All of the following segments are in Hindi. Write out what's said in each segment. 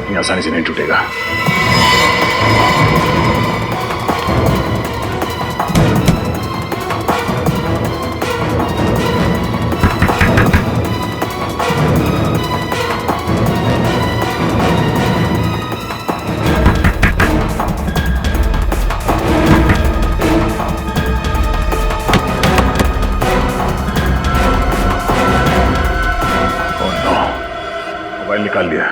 इतनी आसानी से नहीं टूटेगा। मोबाइल निकाल लिया।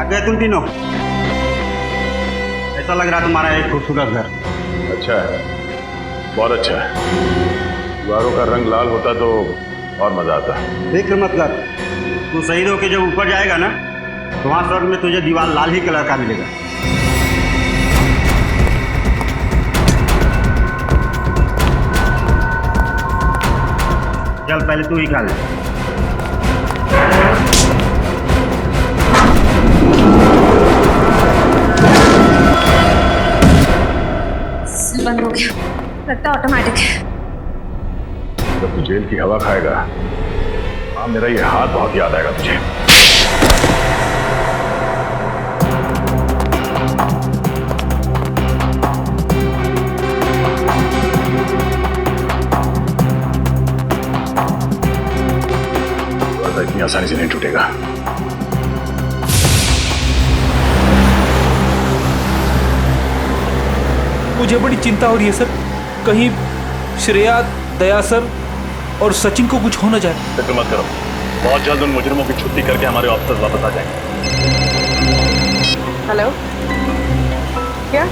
गए तुम तीनों? ऐसा लग रहा तुम्हारा एक खूबसूरत घर। अच्छा है, बहुत अच्छा है। दीवारों का रंग लाल होता तो और मजा आता। फिक्र मत कर, तू शहीद होके जब ऊपर जाएगा ना तो वहां स्वर्ग में तुझे दीवार लाल ही कलर का मिलेगा। चल पहले तू ही खा ले। बंद हो गया, लगता ऑटोमेटिक है। जब तू जेल की हवा खाएगा, हाँ मेरा ये हाथ बहुत याद आएगा तुझे। इतनी आसानी से नहीं टूटेगा। मुझे बड़ी चिंता हो रही है सर, कहीं श्रेया, दया सर और सचिन को कुछ हो न जाए। फिक्र मत करो, बहुत जल्द उन मुजरिमों की छुट्टी करके हमारे ऑफिसर्स वापस आ जाएंगे। हेलो, क्या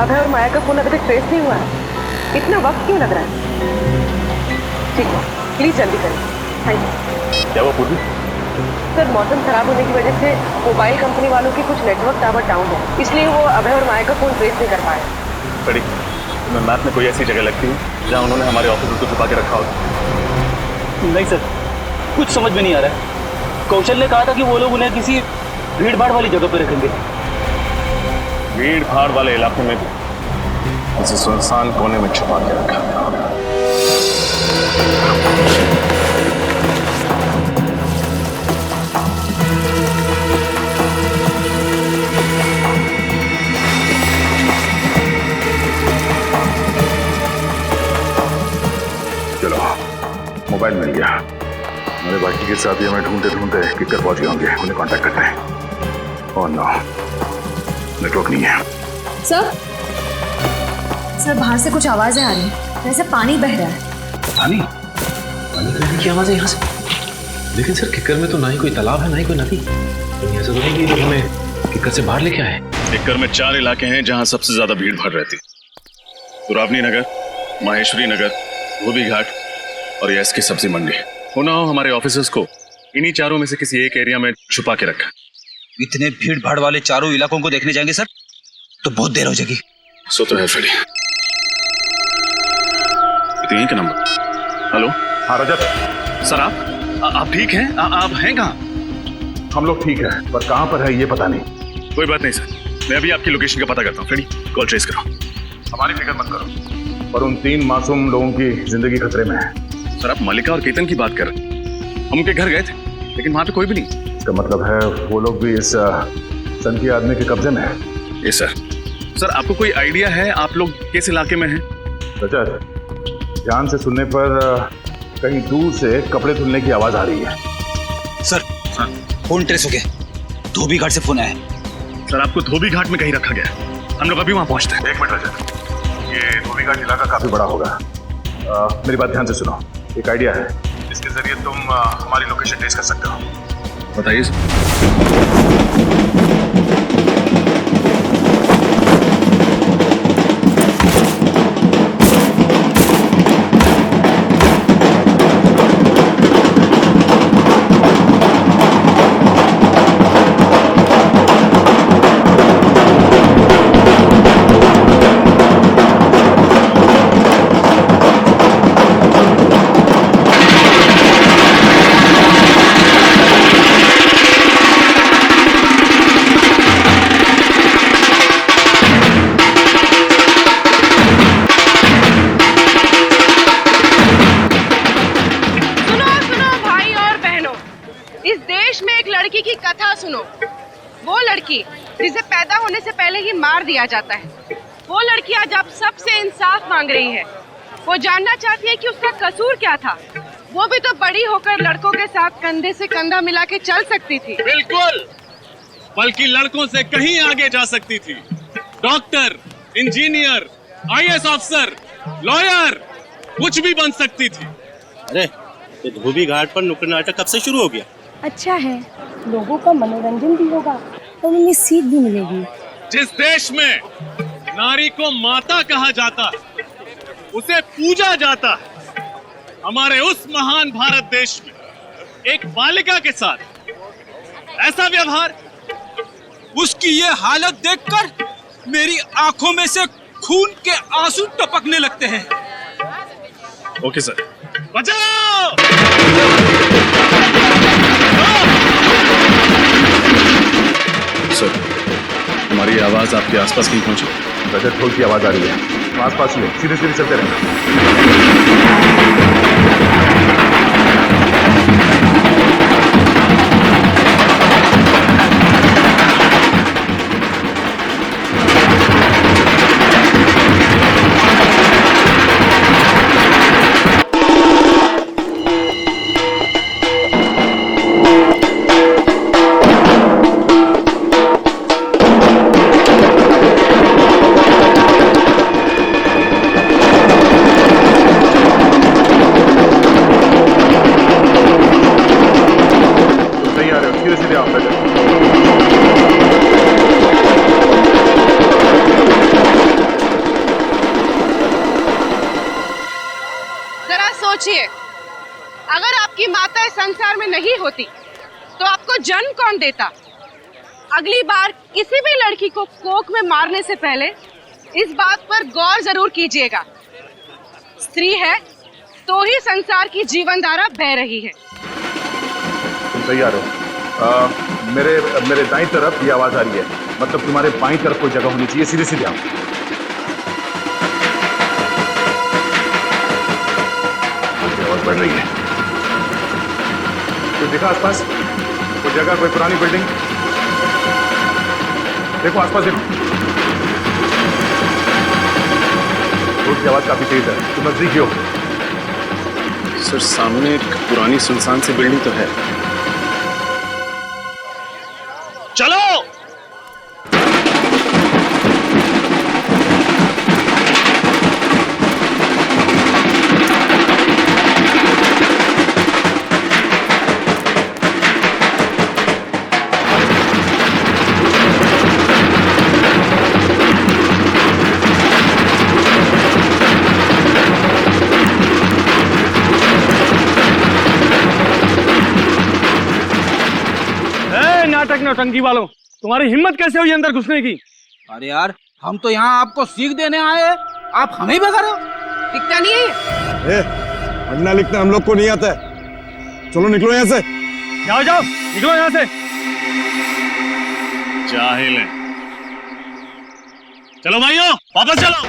अभय और माया का फोन अभी तक ट्रेस नहीं हुआ है? इतना वक्त क्यों लग रहा है? ठीक है, प्लीज जल्दी करें। Thank you. क्या वो पूर्वी? सर, मौसम खराब होने की वजह से मोबाइल कंपनी वालों के कुछ नेटवर्क टावर डाउन है, इसलिए वो अभय और माया का फोन ट्रेस नहीं कर पाए। बड़ी मैप में कोई ऐसी जगह लगती है जहाँ उन्होंने हमारे ऑफिसर को छुपा के रखा हो? नहीं सर, कुछ समझ में नहीं आ रहा है। कौशल ने कहा था कि वो लोग उन्हें किसी भीड़ भाड़ वाली जगह पर रखेंगे। भीड़ भाड़ वाले इलाके में भी किसी सुनसान कोने में छुपा के रखा होगा। चलो, मोबाइल मिल गया। मेरे बाकी के साथी हमें ढूंढते ढूंढते किधर पहुंच गए होंगे, उन्हें कांटेक्ट करते हैं। ओह नो, नेटवर्क नहीं है। सर बाहर से कुछ आवाजें आ रही हैं, जैसे पानी बह रहा है। पानी बहने की आवाज है यहाँ से? लेकिन सर, किक्कर में तो ना ही कोई तालाब है ना ही कोई नदी। तो ऐसा तो नहीं कि हमें किक्कर से बाहर लेके आए। किक्कर में 4 इलाके हैं जहाँ सबसे ज्यादा भीड़ भाड़ रहती। दुरावनी नगर, माहेश्वरी नगर, धोबी घाट और यस की सब्जी मंडी। होना हो हमारे ऑफिसर्स को इन्हीं चारों में से किसी एक एरिया में छुपा के रखा। इतने भीड़ भाड़ वाले चारों इलाकों को देखने जाएंगे सर तो बहुत देर हो जाएगी। सो तो है फ्रेडी। यहीं का नंबर। हेलो, हाँ रजत सर, आप ठीक हैं? आप हैं कहाँ? हम लोग ठीक हैं, पर कहाँ पर है ये पता नहीं। कोई बात नहीं सर, मैं अभी आपकी लोकेशन का पता करता हूँ। फ्रेडी, कॉल ट्रेस करो। हमारी फिक्र मत करो, पर उन 3 मासूम लोगों की जिंदगी खतरे में है। सर, आप मलिका और केतन की बात कर रहे हैं। हम उनके घर गए थे, लेकिन वहाँ पे कोई भी नहीं। इसका मतलब है वो लोग भी इस संकी आदमी के कब्जे में है। Yes sir. सर, आपको कोई आइडिया है आप लोग किस इलाके में हैं? रजत, ध्यान से सुनने पर कहीं दूर से कपड़े धुलने की आवाज आ रही है। सर, फोन ट्रेस हो गया। धोबी घाट से फोन आया है। सर, आपको धोबी घाट में कहीं रखा गया है। हम लोग अभी वहाँ पहुँचते हैं। 1 मिनट रजत, ये धोबी घाट इलाका काफी बड़ा होगा। मेरी बात ध्यान से सुनो। एक आइडिया है, इसके जरिए तुम हमारी लोकेशन ट्रेस कर सकते हो। बताइए सर। लड़की की कथा सुनो। वो लड़की जिसे पैदा होने से पहले ही मार दिया जाता है, वो लड़की आज आप सबसे इंसाफ मांग रही है। वो जानना चाहती है कि उसका कसूर क्या था। वो भी तो बड़ी होकर लड़कों के साथ कंधे से कंधा मिला के चल सकती थी। बिल्कुल, बल्कि लड़कों से कहीं आगे जा सकती थी। Doctor, engineer, IAS officer, lawyer, कुछ भी बन सकती थी। अरे ये धोबी घाट पर नुक्कड़ नाटक कब से शुरू हो गया? अच्छा है, लोगों का मनोरंजन भी होगा और उन्हें सीख भी मिलेगी। जिस देश में नारी को माता कहा जाता है, उसे पूजा जाता है, हमारे उस महान भारत देश में एक बालिका के साथ ऐसा व्यवहार, उसकी ये हालत देखकर मेरी आंखों में से खून के आंसू टपकने लगते हैं। ओके सर, बचाओ! सर, हमारी आवाज आपके आसपास कहीं पहुंची? रजत ढोल की आवाज आ रही है। आसपास ही है, सीधे सीधे चलते रहें। जरा सोचिए, अगर आपकी माता इस संसार में नहीं होती तो आपको जन्म कौन देता? अगली बार किसी भी लड़की को कोख में मारने से पहले इस बात पर गौर जरूर कीजिएगा। स्त्री है तो ही संसार की जीवन धारा बह रही है। तुम सही आ रहे हो। मेरे दाईं तरफ ये आवाज आ रही है, मतलब तुम्हारे बाईं तरफ कोई जगह होनी चाहिए। सीधे सीधे आओ। आवाज बढ़ रही है। तो देखा आसपास कोई जगह, कोई पुरानी बिल्डिंग? देखो आसपास, देखो। रोड की आवाज काफी तेज है, तुम नजदीक ही हो। सर, सामने एक पुरानी सुनसान सी बिल्डिंग तो है। चलो! नाटक नौटंकी वालों, तुम्हारी हिम्मत कैसे हुई अंदर घुसने की? अरे यार, हम तो यहाँ आपको सीख देने आए हैं, आप हमें भगा रहे हो। दिखता नहीं है? पढ़ना लिखना हम लोग को नहीं आता है। चलो निकलो यहाँ से। जाओ जाओ, निकलो यहाँ से। जाहिल है। चलो भाइयों, वापस चलो।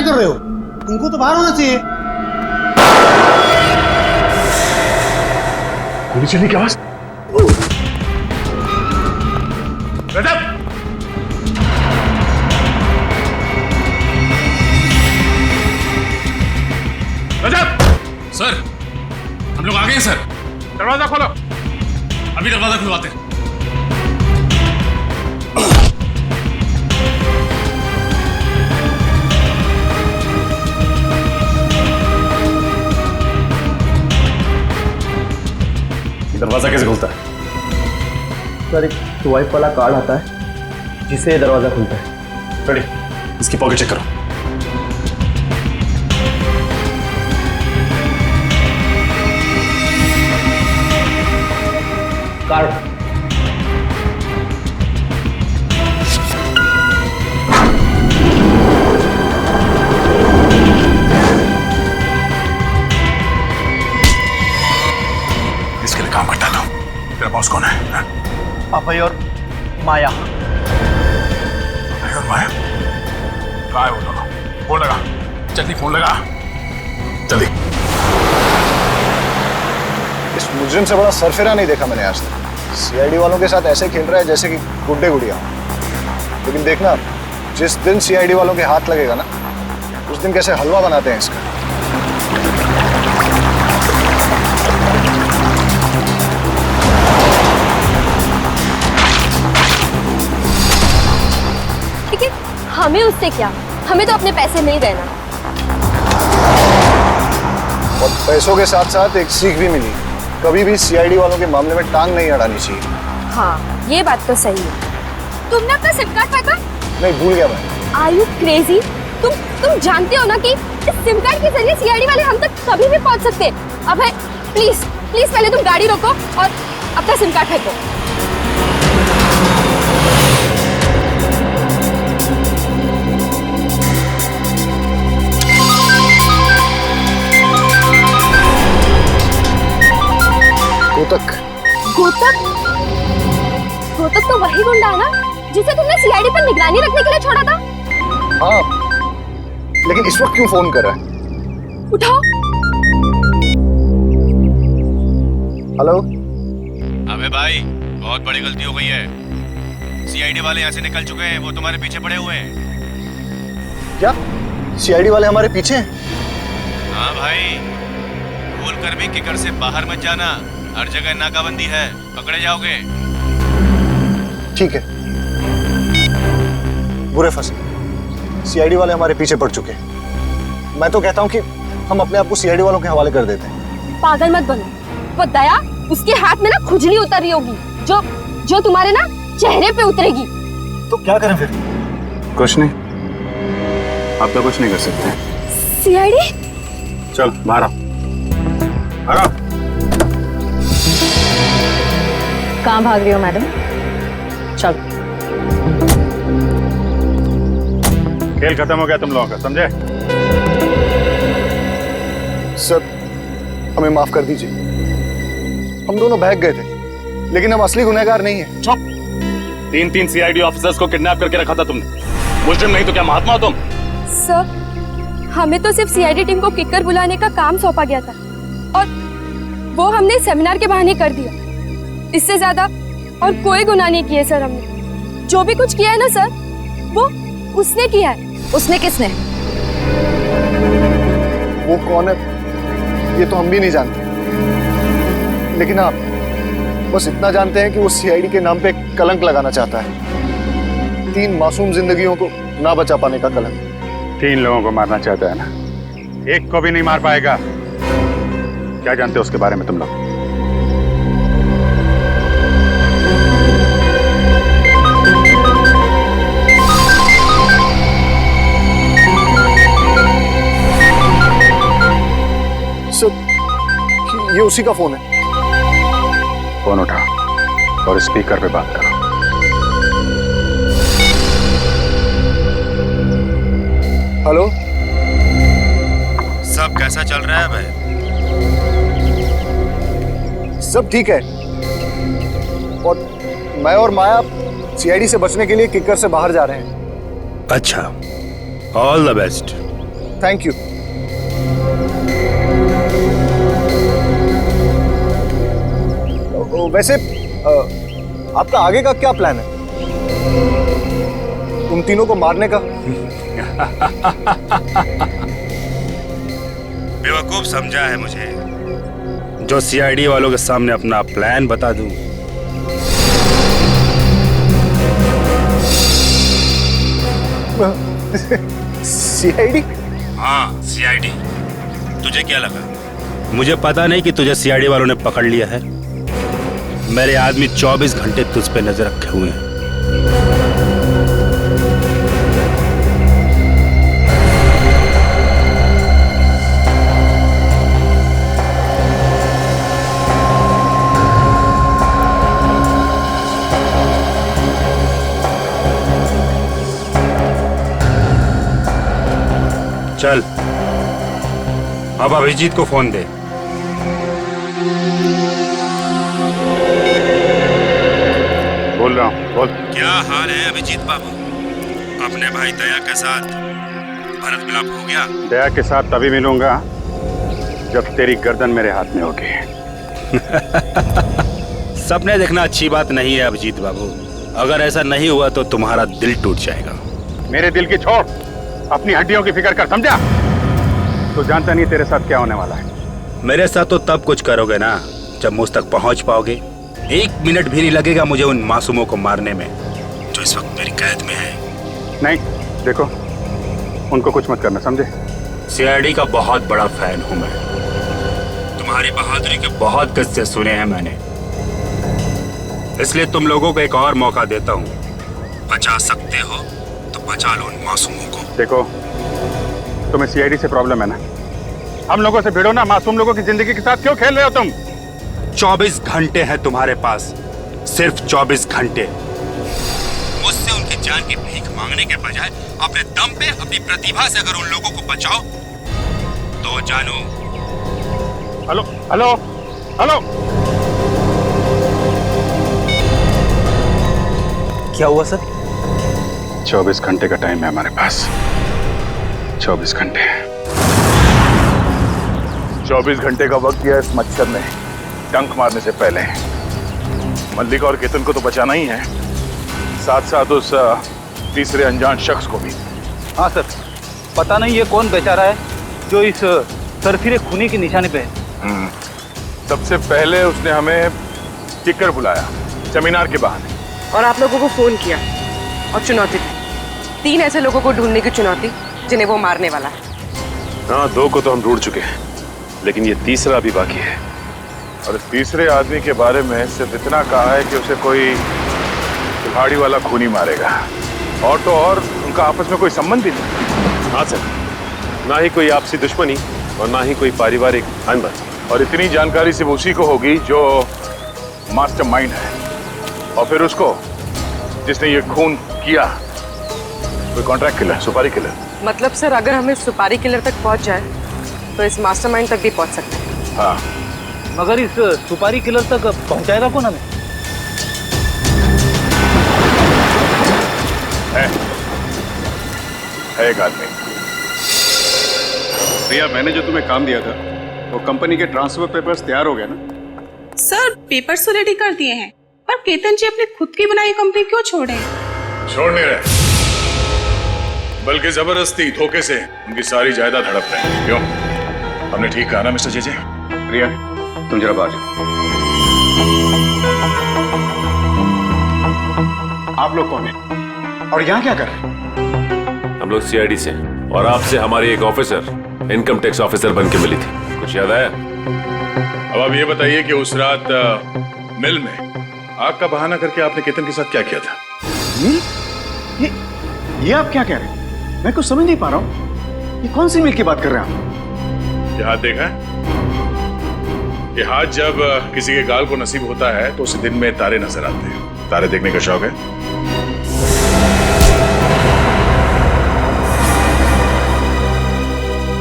कर रहे हो? तुमको तो बाहर होना चाहिए। गोली चलने की आवाज। रजत! रजत! सर, हम लोग आ गए हैं सर। दरवाजा खोलो। अभी दरवाजा खुलवाते हैं। दरवाजा कैसे खुलता है? सर, एक स्वाइप वाला कार्ड आता है जिससे दरवाजा खुलता है। रेडी, इसकी पॉकेट चेक करो। कार्ड। इसके लिए काम करता लो। तेरा बॉस कौन है? अभय और माया। अभय और माया? कहाँ है वो दोनों? फोन लगा, जल्दी फोन लगा, जल्दी। इस मुजरिम से बड़ा सरफिरा नहीं देखा मैंने आज तक। सीआईडी वालों के साथ ऐसे खेल रहा है जैसे कि गुड्डे गुड़िया। लेकिन देखना, जिस दिन सीआईडी वालों के हाथ लगेगा ना, उस दिन कैसे हलवा बनाते हैं इसका। लेकिन हमें उससे क्या? हमें तो अपने पैसे नहीं देना। और पैसों के साथ साथ एक सीख भी मिली, कभी भी सीआईडी वालों के मामले में टांग नहीं अड़ानी चाहिए। हाँ, ये बात तो सही है। तुमने अपना सिम कार्ड फेंका? नहीं, भूल गया मैं। Are you crazy? तुम जानते हो ना कि इस सिम कार्ड के जरिए सीआईडी वाले हम तक कभी भी पहुंच सकते हैं। अभय, प्लीज प्लीज पहले तुम गाड़ी रोको और अपना सिम कार्ड फेंको। गोतक। गोतक? गोतक तो वही गुंडा है ना जिसे तुमने सीआईडी पर निगरानी रखने के लिए छोड़ा था? हाँ, लेकिन इस वक्त क्यों फोन कर रहा है? उठाओ। हेलो। अबे भाई, बहुत बड़ी गलती हो गई है। सीआईडी वाले यहाँ से निकल चुके हैं, वो तुम्हारे पीछे पड़े हुए हैं। क्या? सीआईडी वाले हमारे पीछे हैं? हाँ भाई, भूल कर भी किकर से बाहर मत जाना। हर जगह नाकाबंदी है, पकड़े जाओगे। ठीक है। बुरे फंसे। सीआईडी वाले हमारे पीछे पड़ चुके हैं। मैं तो कहता हूँ कि हम अपने आप को सीआईडी वालों के हवाले कर देते हैं। पागल मत बनो। वो दया, उसके हाथ में ना खुजली उतर रही होगी जो तुम्हारे ना चेहरे पे उतरेगी। तो क्या करें फिर? कुछ नहीं, आप तो कुछ नहीं कर सकते। सीआईडी? चल बाहर आओ, बाहर आओ। कहाँ भाग रही हो मैडम? चल। खेल खत्म हो गया तुम लोगों का, समझे? सर, हमें माफ कर दीजिए। हम दोनों भाग गए थे, लेकिन हम असली गुनहगार नहीं हैं। चुप! 3 सीआईडी ऑफिसर्स को किडनैप करके रखा था तुमने। मुजरिम नहीं तो क्या महात्मा हो तुम? सर, हमें तो सिर्फ सीआईडी टीम को किकर बुलाने का काम सौंपा गया था और वो हमने सेमिनार के बहाने कर दिया। इससे ज्यादा और कोई गुनाह नहीं किए सर। हमने जो भी कुछ किया है ना सर, वो उसने किया है। उसने किसने? वो कौन है ये तो हम भी नहीं जानते, लेकिन आप बस इतना जानते हैं कि वो सीआईडी के नाम पे कलंक लगाना चाहता है। 3 मासूम जिंदगियों को ना बचा पाने का कलंक। 3 लोगों को मारना चाहता है ना, एक को भी नहीं मार पाएगा। क्या जानते हो उसके बारे में तुम लोग? ये उसी का फोन है। फोन उठा और स्पीकर पे बात करो। हेलो। सब कैसा चल रहा है भाई? सब ठीक है। और मैं और माया सीआईडी से बचने के लिए किकर से बाहर जा रहे हैं। अच्छा, all the best. Thank you. वैसे आपका आगे का क्या प्लान है? तुम तीनों को मारने का? बेवकूफ समझा है मुझे जो सीआईडी वालों के सामने अपना प्लान बता दूं। सीआईडी? हाँ सीआईडी। तुझे क्या लगा मुझे पता नहीं कि तुझे सीआईडी वालों ने पकड़ लिया है? मेरे आदमी 24 घंटे तुझ पे नजर रखे हुए हैं। चल अब अभिजीत को फोन दे। बोल रहा हूँ, बोल। क्या हाल है अभिजीत बाबू? अपने भाई दया के साथ भरत मिलाप हो गया? दया के साथ तभी मिलूंगा जब तेरी गर्दन मेरे हाथ में होगी। सपने देखना अच्छी बात नहीं है अभिजीत बाबू। अगर ऐसा नहीं हुआ तो तुम्हारा दिल टूट जाएगा। मेरे दिल की छोड़, अपनी हड्डियों की फिक्र कर, समझा? तो जानता नहीं तेरे साथ क्या होने वाला है। मेरे साथ तो तब कुछ करोगे ना जब मुझ तक पहुंच पाओगे। 1 मिनट भी नहीं लगेगा मुझे उन मासूमों को मारने में जो इस वक्त मेरी कैद में है। नहीं, देखो उनको कुछ मत करना, समझे? सीआईडी का बहुत बड़ा फैन हूं मैं। तुम्हारी बहादुरी के बहुत किस्से सुने हैं मैंने, इसलिए तुम लोगों को एक और मौका देता हूं। बचा सकते हो तो बचा लो उन मासूमों को। देखो तुम्हें सीआईडी से प्रॉब्लम है ना, हम लोगों से भिड़ो ना। मासूम लोगों की जिंदगी के साथ क्यों खेल रहे हो तुम? 24 घंटे हैं तुम्हारे पास, सिर्फ 24 घंटे। मुझसे उनकी जान की भीख मांगने के बजाय अपने दम पे, अपनी प्रतिभा से अगर उन लोगों को बचाओ तो जानू। हेलो हेलो हेलो, क्या हुआ सर? 24 घंटे का टाइम है हमारे पास। 24 घंटे। 24 घंटे का वक्त दिया इस मच्छर ने डंक मारने से पहले। मल्लिका और केतन को तो बचाना ही है, साथ साथ उस तीसरे अनजान शख्स को भी। हाँ सर, पता नहीं ये कौन बेचारा है जो इस सरफिरे खूनी के निशाने पे है। सबसे पहले उसने हमें किक्कर बुलाया सेमिनार के बहाने, और आप लोगों को फोन किया और चुनौती दी। 3 ऐसे लोगों को ढूंढने की चुनौती जिन्हें वो मारने वाला है। हाँ, 2 को तो हम ढूंढ चुके हैं, लेकिन ये तीसरा अभी बाकी है। और इस तीसरे आदमी के बारे में सिर्फ इतना कहा है कि उसे कोई कुल्हाड़ी वाला खूनी मारेगा, और तो और उनका आपस में कोई संबंध ही नहीं। हाँ सर, ना ही कोई आपसी दुश्मनी और ना ही कोई पारिवारिक अनबन। और इतनी जानकारी सिर्फ उसी को होगी जो मास्टरमाइंड है, और फिर उसको जिसने ये खून किया कोई कॉन्ट्रैक्ट किलर, सुपारी किलर। मतलब सर, अगर हमें सुपारी किलर तक पहुंच जाए तो इस मास्टरमाइंड तक भी पहुंच सकते हैं। हाँ, मगर इस सुपारी किलर तक पहुंचाएगा कौन हमें? है एक आदमी। भैया, मैंने जो तुम्हें काम दिया था वो कंपनी के ट्रांसफर पेपर्स तैयार हो गए ना? सर, पेपर्स तो रेडी कर दिए हैं, पर केतन जी अपनी खुद की बनाई कंपनी क्यों छोड़े? छोड़ नहीं रहे, बल्कि जबरदस्ती धोखे से उनकी सारी जायदाद हड़प रहे हैं। क्यों? हमने ठीक कहा ना मिस्टर जेजे? प्रिया, तुम जरा बाहर जाओ। आप लोग कौन हैं और यहाँ क्या कर रहे हैं? हम लोग सीआईडी से, और आपसे हमारी एक ऑफिसर इनकम टैक्स ऑफिसर बन के मिली थी, कुछ याद आया? अब आप ये बताइए कि उस रात मिल में आग का बहाना करके आपने केतन के साथ क्या किया था? ये आप क्या कह रहे हैं? मैं कुछ समझ नहीं पा रहा हूँ। ये कौन सी मिल की बात कर रहे हैं आप? ये हाथ देखा है? ये हाथ जब किसी के गाल को नसीब होता है तो उसे दिन में तारे नजर आते हैं। तारे देखने का शौक है?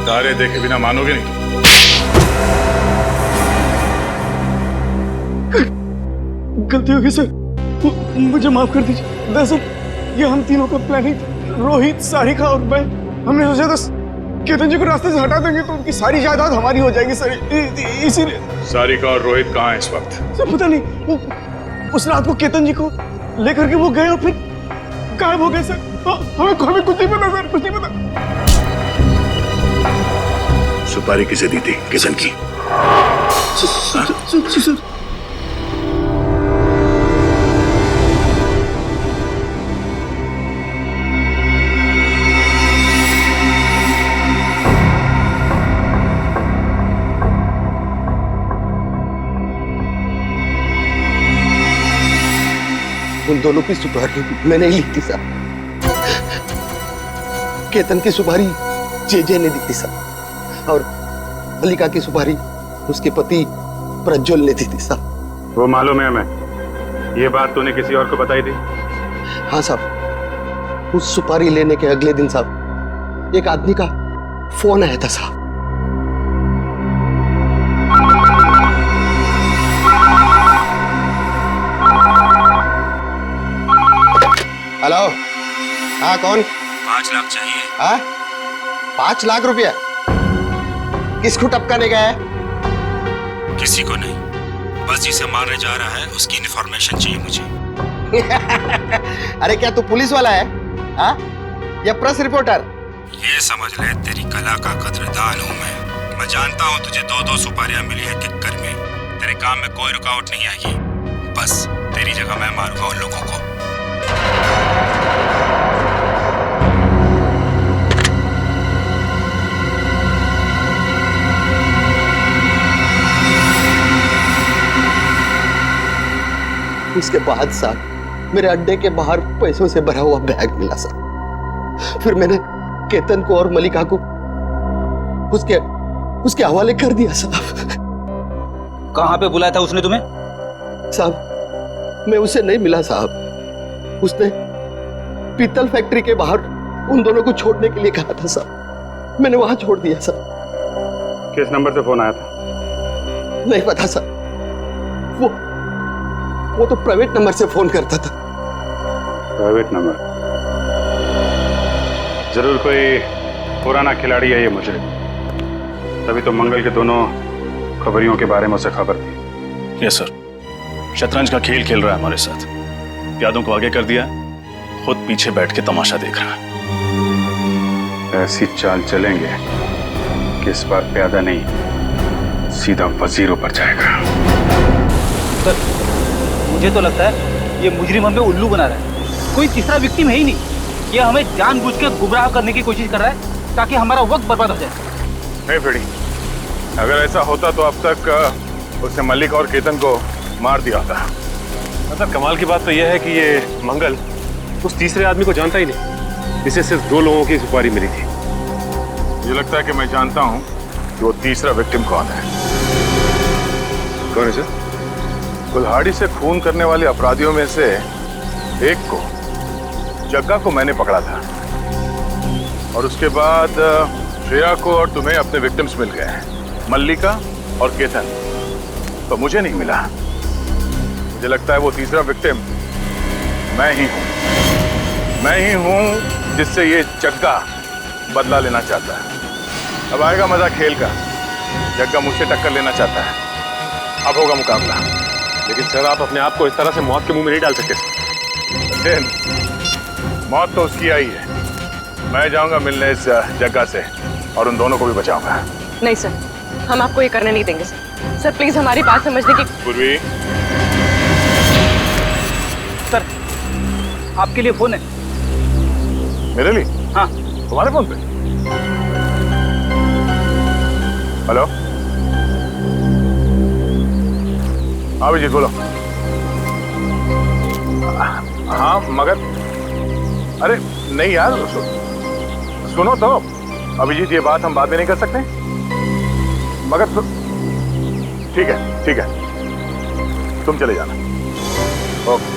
तारे देखे बिना मानोगे नहीं। गलती हो गई सर, मुझे माफ कर दीजिए। दरअसल ये हम तीनों का प्लान ही था। रोहित, सारिका और मैं, हमने सोचा था केतन जी को रास्ते से हटा देंगे तो उनकी सारी जायदाद हमारी हो जाएगी सर, इसीलिए। सारिका और रोहित कहाँ हैं इस वक्त? सर पता नहीं, वो उस रात को केतन जी को लेकर के वो गए और फिर गायब हो गए सर। हमें कुछ नहीं पता सर, कुछ नहीं पता। सुपारी किसे दी थी? किसन की? सर उन दोनों की सुपारी मैंने ही ली थी साहब। केतन की सुपारी जे ने दी थी साहब, और मल्लिका की सुपारी उसके पति प्रज्वल ने दी थी साहब। वो मालूम है हमें। ये बात तूने किसी और को बताई थी? हाँ साहब, उस सुपारी लेने के अगले दिन साहब एक आदमी का फोन आया था साहब। हेलो, हाँ कौन? 5 लाख चाहिए। हाँ, 5 लाख रुपया? किसको टपकाने गया है? किसी को नहीं, बस जिसे मारने जा रहा है उसकी इन्फॉर्मेशन चाहिए मुझे। अरे क्या तू पुलिस वाला है? हाँ? या प्रेस रिपोर्टर? ये समझ ले तेरी कला का कदरदान हूँ मैं जानता हूँ तुझे 2-2 सुपारियां मिली है किक्कर में। तेरे काम में कोई रुकावट नहीं आएगी, बस तेरी जगह मैं मारूंगा उन लोगों को। उसके बाद साहब मेरे अड्डे के बाहर पैसों से भरा हुआ बैग मिला साहब। फिर मैंने केतन को और मल्लिका को उसके हवाले कर दिया साहब। कहाँ पे बुलाया था उसने तुम्हें? साहब मैं उसे नहीं मिला साहब, उसने पीतल फैक्ट्री के बाहर उन दोनों को छोड़ने के लिए कहा था साहब, मैंने वहां छोड़ दिया साहब। किस नंबर से फोन आया था? नहीं पता साहब, वो तो प्राइवेट नंबर से फोन करता था। Private number? जरूर कोई पुराना खिलाड़ी है ये मुझे, तभी तो मंगल के दोनों खबरियों के बारे में उसे खबर थी। यस सर, शतरंज का खेल खेल रहा है हमारे साथ, प्यादों को आगे कर दिया, खुद पीछे बैठ के तमाशा देख रहा है। ऐसी चाल चलेंगे कि इस बार प्यादा नहीं सीधा वजीरों पर जाएगा। सर मुझे तो लगता है ये मुजरिम हमें उल्लू बना रहा है, कोई तीसरा विक्टिम है ही नहीं। ये हमें जानबूझ के गुमराह करने की कोशिश कर रहा है ताकि हमारा वक्त बर्बाद हो जाए। नहीं फिड़ी, अगर ऐसा होता तो अब तक उसने मल्लिक और केतन को मार दिया था। मतलब कमाल की बात तो यह है कि ये मंगल उस तीसरे आदमी को जानता ही नहीं, इसे सिर्फ 2 लोगों की सुपारी मिली थी। मुझे लगता है कि मैं जानता हूं कि वो तीसरा विक्टिम कौन है। कौन है सर? कुल्हाड़ी से खून करने वाले अपराधियों में से एक को, जग्गा को मैंने पकड़ा था, और उसके बाद श्रेया को और तुम्हें अपने विक्टिम्स मिल गए हैं, मल्लिका और केतन तो मुझे नहीं मिला। मुझे लगता है वो तीसरा विक्टिम मैं ही हूं जिससे ये जग्गा बदला लेना चाहता है। अब आएगा मजा खेल का। जग्गा मुझसे टक्कर लेना चाहता है, अब होगा मुकाबला। लेकिन सर आप अपने आप को इस तरह से मौत के मुंह में नहीं डाल सकते। मौत तो उसकी आई है, मैं जाऊंगा मिलने इस जगह से और उन दोनों को भी बचाऊंगा। नहीं सर, हम आपको ये करने नहीं देंगे सर। सर प्लीज हमारी बात समझने की। पूर्वी, सर आपके लिए फोन है। मेरे लिए? हाँ। तुम्हारे फोन पे? हेलो, हाँ अभिजीत बोलो। हाँ मगर अरे नहीं यार, सुनो तो अभिजीत, ये बात हम बाद में नहीं कर सकते? मगर ठीक है तुम चले जाना। ओके।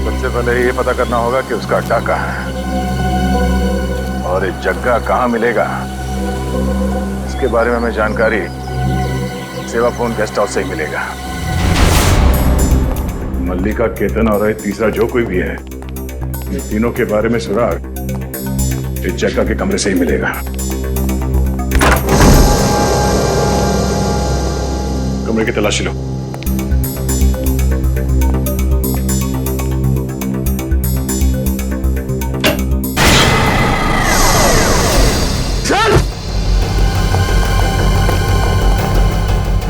सबसे पहले ये पता करना होगा कि उसका अड्डा कहाँ है और ये जग्गा कहाँ मिलेगा। इसके बारे में हमें जानकारी सेवा फोन गेस्ट हाउस से ही मिलेगा। मल्लिका, केतन और तीसरा जो कोई भी है तीनों के बारे में सुराग इस जग्गा के कमरे से ही मिलेगा। कमरे की तलाशी लो।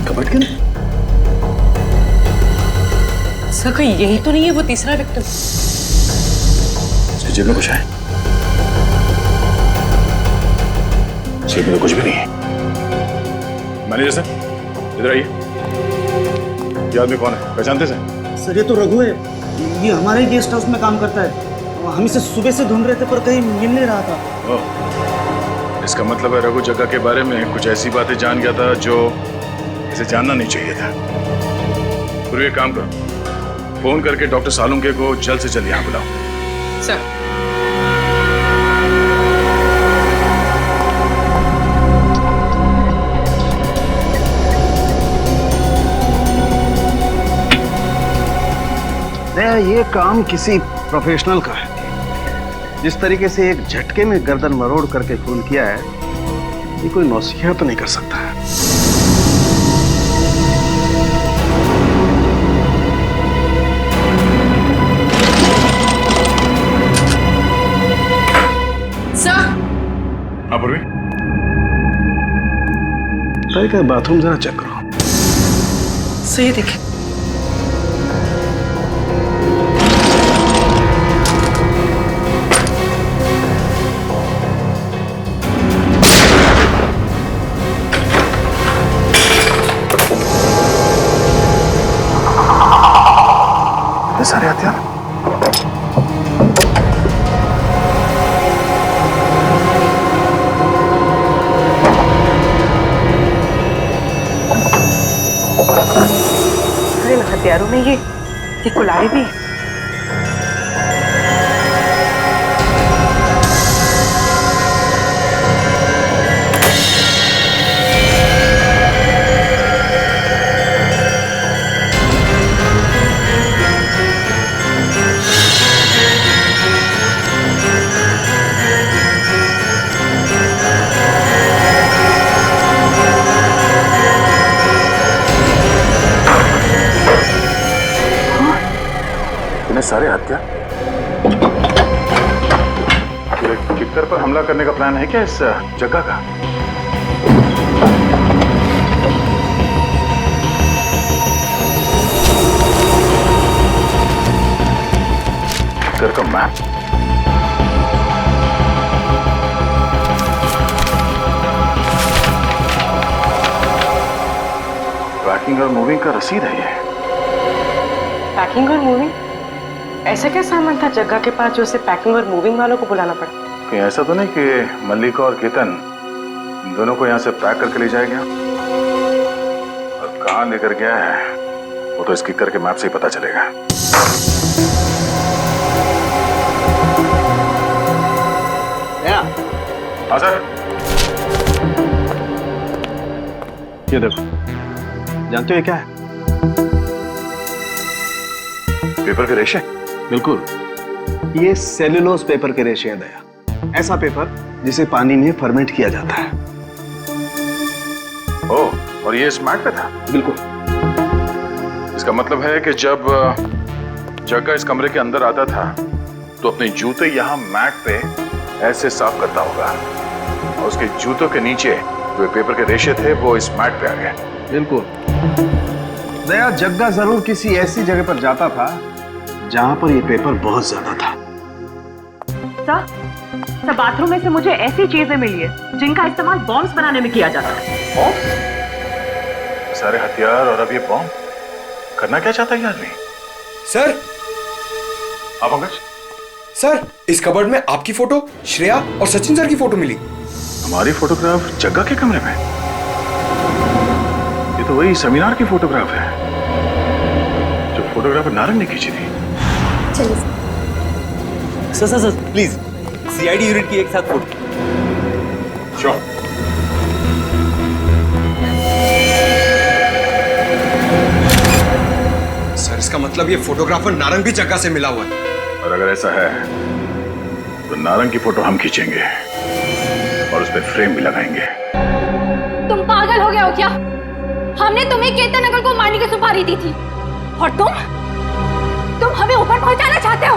कबट के सर कहीं यही तो नहीं है वो तीसरा विक्टिम? इसकी जेब में कुछ है? जेब में तो कुछ भी नहीं है। मैनेजर सर इधर आइए। ये आदमी कौन है, पहचानते सर? सर ये तो रघु है, ये हमारे ही गेस्ट हाउस में काम करता है। हम इसे सुबह से ढूंढ रहे थे पर कहीं मिल नहीं रहा था। ओह, इसका मतलब है रघु जग्गा के बारे में कुछ ऐसी बातें जान गया था जो इसे जानना नहीं चाहिए था। फिर ये काम करो, फोन करके डॉक्टर सालुंके को जल्द से जल्द यहाँ बुलाओ। सर ये काम किसी प्रोफेशनल का है। जिस तरीके से एक झटके में गर्दन मरोड़ करके खून किया है, ये कोई नौसिखिया तो नहीं कर सकता है। हाँ पूर्वी, का बाथरूम जरा चेक करो। सही देखे। सारे हथियार हथियारों में ये कुल्हाड़ी भी है। सारे हत्या किक्कर पर हमला करने का प्लान है क्या इस जगह का? किक्कर का मैप, पैकिंग और मूविंग का रसीद है ये। पैकिंग और मूविंग? ऐसा क्या सामान था जग्गा के पास जो उसे पैकिंग और मूविंग वालों को बुलाना पड़ा? कहीं ऐसा तो नहीं कि मल्लिका और केतन दोनों को यहाँ से पैक करके ले जाया गया? और कहाँ लेकर गया है वो तो इस किक्कर के मैप से ही पता चलेगा। हाँ सर। ये देखो, जानते हो ये क्या है? पेपर के रेशे? बिल्कुल, ये सेल्यूलोज पेपर के रेशे हैं दया। ऐसा पेपर जिसे पानी में फर्मेंट किया जाता है। ओह, और ये इस मैट पे था? बिल्कुल। इसका मतलब है कि जब जग्गा इस कमरे के अंदर आता था तो अपने जूते यहाँ मैट पे ऐसे साफ करता होगा और उसके जूतों के नीचे जो पेपर के रेशे थे वो इस मैट पे आ गए। बिल्कुल दया, जग्गा जरूर किसी ऐसी जगह पर जाता था जहां पर ये पेपर बहुत ज्यादा था। सर, बाथरूम में से मुझे ऐसी चीजें मिली है जिनका इस्तेमाल बॉम्ब्स बनाने में किया जाता है। सारे हथियार और अब ये बॉम्ब, करना क्या चाहता है ये आदमी? सर। आप पंकज? सर, इस कबर्ड में आपकी फोटो, श्रेया और सचिन सर की फोटो मिली। हमारी फोटोग्राफ जग्गा के कमरे में? ये तो वही सेमिनार की फोटोग्राफ है जो फोटोग्राफर नारंग ने खींची थी। चलिए सर प्लीज सीआईडी यूनिट की एक साथ फोटो। श्योर। सर, इसका मतलब ये फोटोग्राफर नारंग भी जग्गा से मिला हुआ है। और अगर ऐसा है तो नारंग की फोटो हम खींचेंगे और उस पर फ्रेम भी लगाएंगे। तुम पागल हो गए हो क्या? हमने तुम्हें केतन अंकल को मारने की सुपारी दी थी और तुम हमें ऊपर पहुंचाना चाहते हो।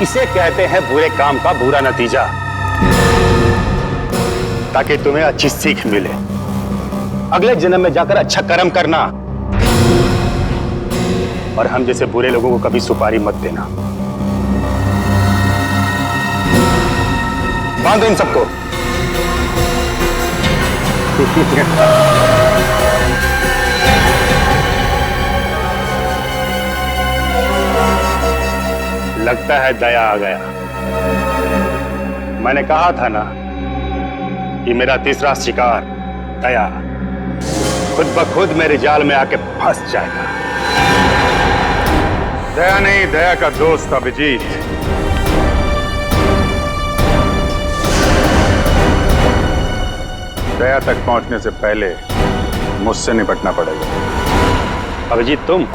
इसे कहते हैं बुरे काम का बुरा नतीजा, ताकि तुम्हें अच्छी सीख मिले, अगले जन्म में जाकर अच्छा कर्म करना। और हम जैसे बुरे लोगों को कभी सुपारी मत देना। बांधो इन सबको। लगता है दया आ गया। मैंने कहा था ना कि मेरा तीसरा शिकार दया खुद ब खुद मेरे जाल में आके फंस जाएगा। दया नहीं, दया का दोस्त अभिजीत। दया तक पहुंचने से पहले मुझसे निपटना पड़ेगा। अभिजीत तुम?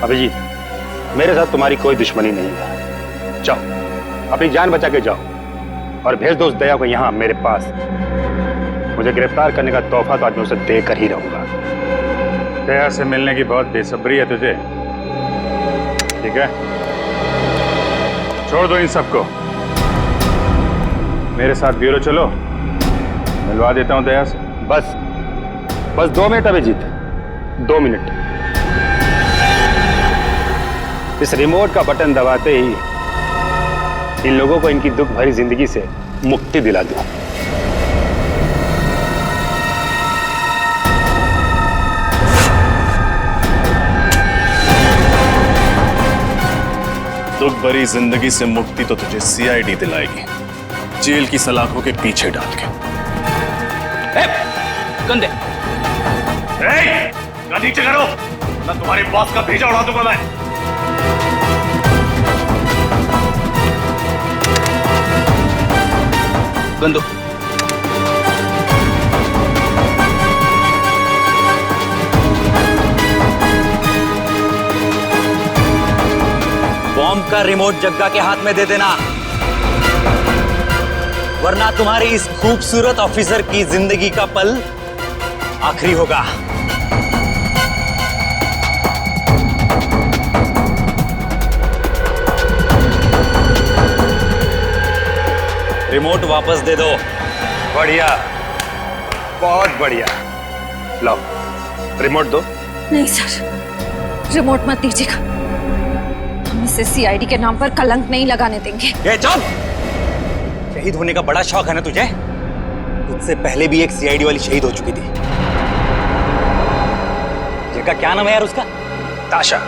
अभिजीत, मेरे साथ तुम्हारी कोई दुश्मनी नहीं है। जाओ, अपनी जान बचा के जाओ और भेज दो उस दया को यहां मेरे पास। मुझे गिरफ्तार करने का तोहफा तो आज मैं उसे देकर ही रहूंगा। दया से मिलने की बहुत बेसब्री है तुझे, ठीक है? छोड़ दो इन सबको, मेरे साथ ब्यूरो चलो, मिलवा देता हूं दया से। बस 2 मिनट अभिजीत, 2 मिनट। इस रिमोट का बटन दबाते ही इन लोगों को इनकी दुख भरी जिंदगी से मुक्ति दिला दूं। दुख भरी जिंदगी से मुक्ति तो तुझे सीआईडी दिलाएगी, जेल की सलाखों के पीछे डाल के। कंधे नीचे करो, मैं तुम्हारे बॉस का भेजा उड़ा दूंगा मैं। गंदो बॉम्ब का रिमोट जग्गा के हाथ में दे देना, वरना तुम्हारी इस खूबसूरत ऑफिसर की जिंदगी का पल आखिरी होगा। रिमोट वापस दे दो। बढ़िया, बहुत बढ़िया। लो रिमोट दो। नहीं सर, रिमोट मत दीजिएगा, हम इसे सीआईडी के नाम पर कलंक नहीं लगाने देंगे। ये चुप! शहीद होने का बड़ा शौक है ना तुझे? तुझसे पहले भी एक सीआईडी वाली शहीद हो चुकी थी। जिनका क्या नाम है यार उसका? ताशा।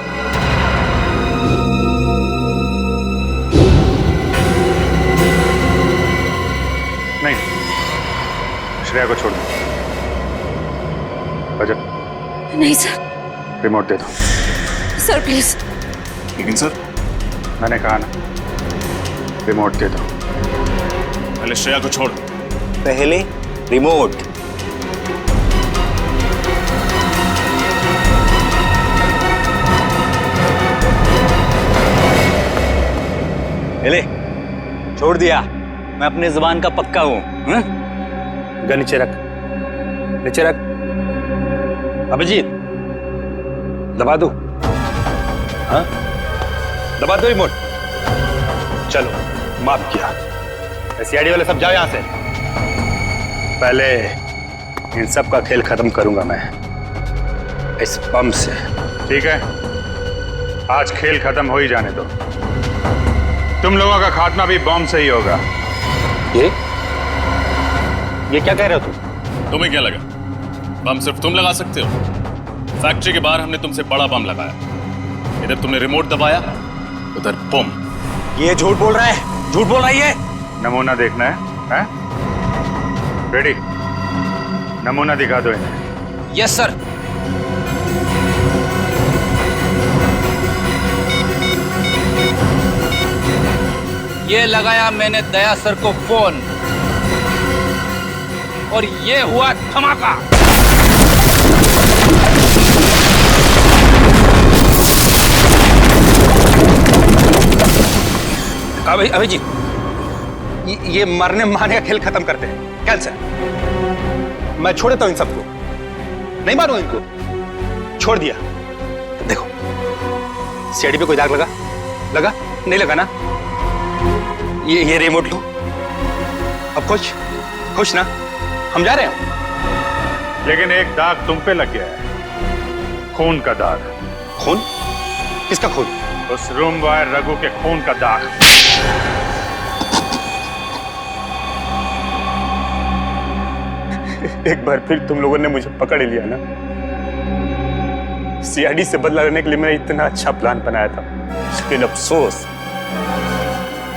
नहीं, श्रेया को छोड़ दो। रजत, नहीं सर। रिमोट दे दो। Sir please. लेकिन सर, मैंने कहा ना, रिमोट दे दो। पहले श्रेया को छोड़। पहले रिमोट। ले, छोड़ दिया। मैं अपने जुबान का पक्का हूं। गन नीचे रख, नीचे रख। अभिजीत दबा दो। हाँ, दबा दो रिमोट। चलो, माफ किया। सीआईडी वाले सब जाओ यहां से। पहले इन सब का खेल खत्म करूंगा मैं इस बम से। ठीक है, आज खेल खत्म हो ही जाने दो। तुम लोगों का खात्मा भी बॉम्ब से ही होगा। ये क्या कह रहे हो तुम? तुम्हें क्या लगा बम सिर्फ तुम लगा सकते हो? फैक्ट्री के बाहर हमने तुमसे बड़ा बम लगाया। इधर तुमने रिमोट दबाया, उधर बम। ये झूठ बोल रहा है, झूठ बोल रही है। नमूना देखना है? रेडी? नमूना दिखा दो इन्हें। Yes sir. ये लगाया मैंने दया सर को फोन और ये हुआ धमाका। अभिजीत, ये मरने मारने का खेल खत्म करते हैं। कैंसिल। मैं छोड़ देता हूं इन सबको, नहीं मारूंगा इनको। छोड़ दिया। देखो, सीआईडी पे कोई दाग लगा? लगा? नहीं लगा ना? ये रिमोट लो। अब खुश ना? हम जा रहे हैं। लेकिन एक दाग तुम पे लग गया है, खून का दाग। खून? किसका खून? उस रूम बॉय रघु के खून का दाग। एक बार फिर तुम लोगों ने मुझे पकड़ लिया ना। सीआईडी से बदला लेने के लिए मैंने इतना अच्छा प्लान बनाया था, लेकिन अफसोस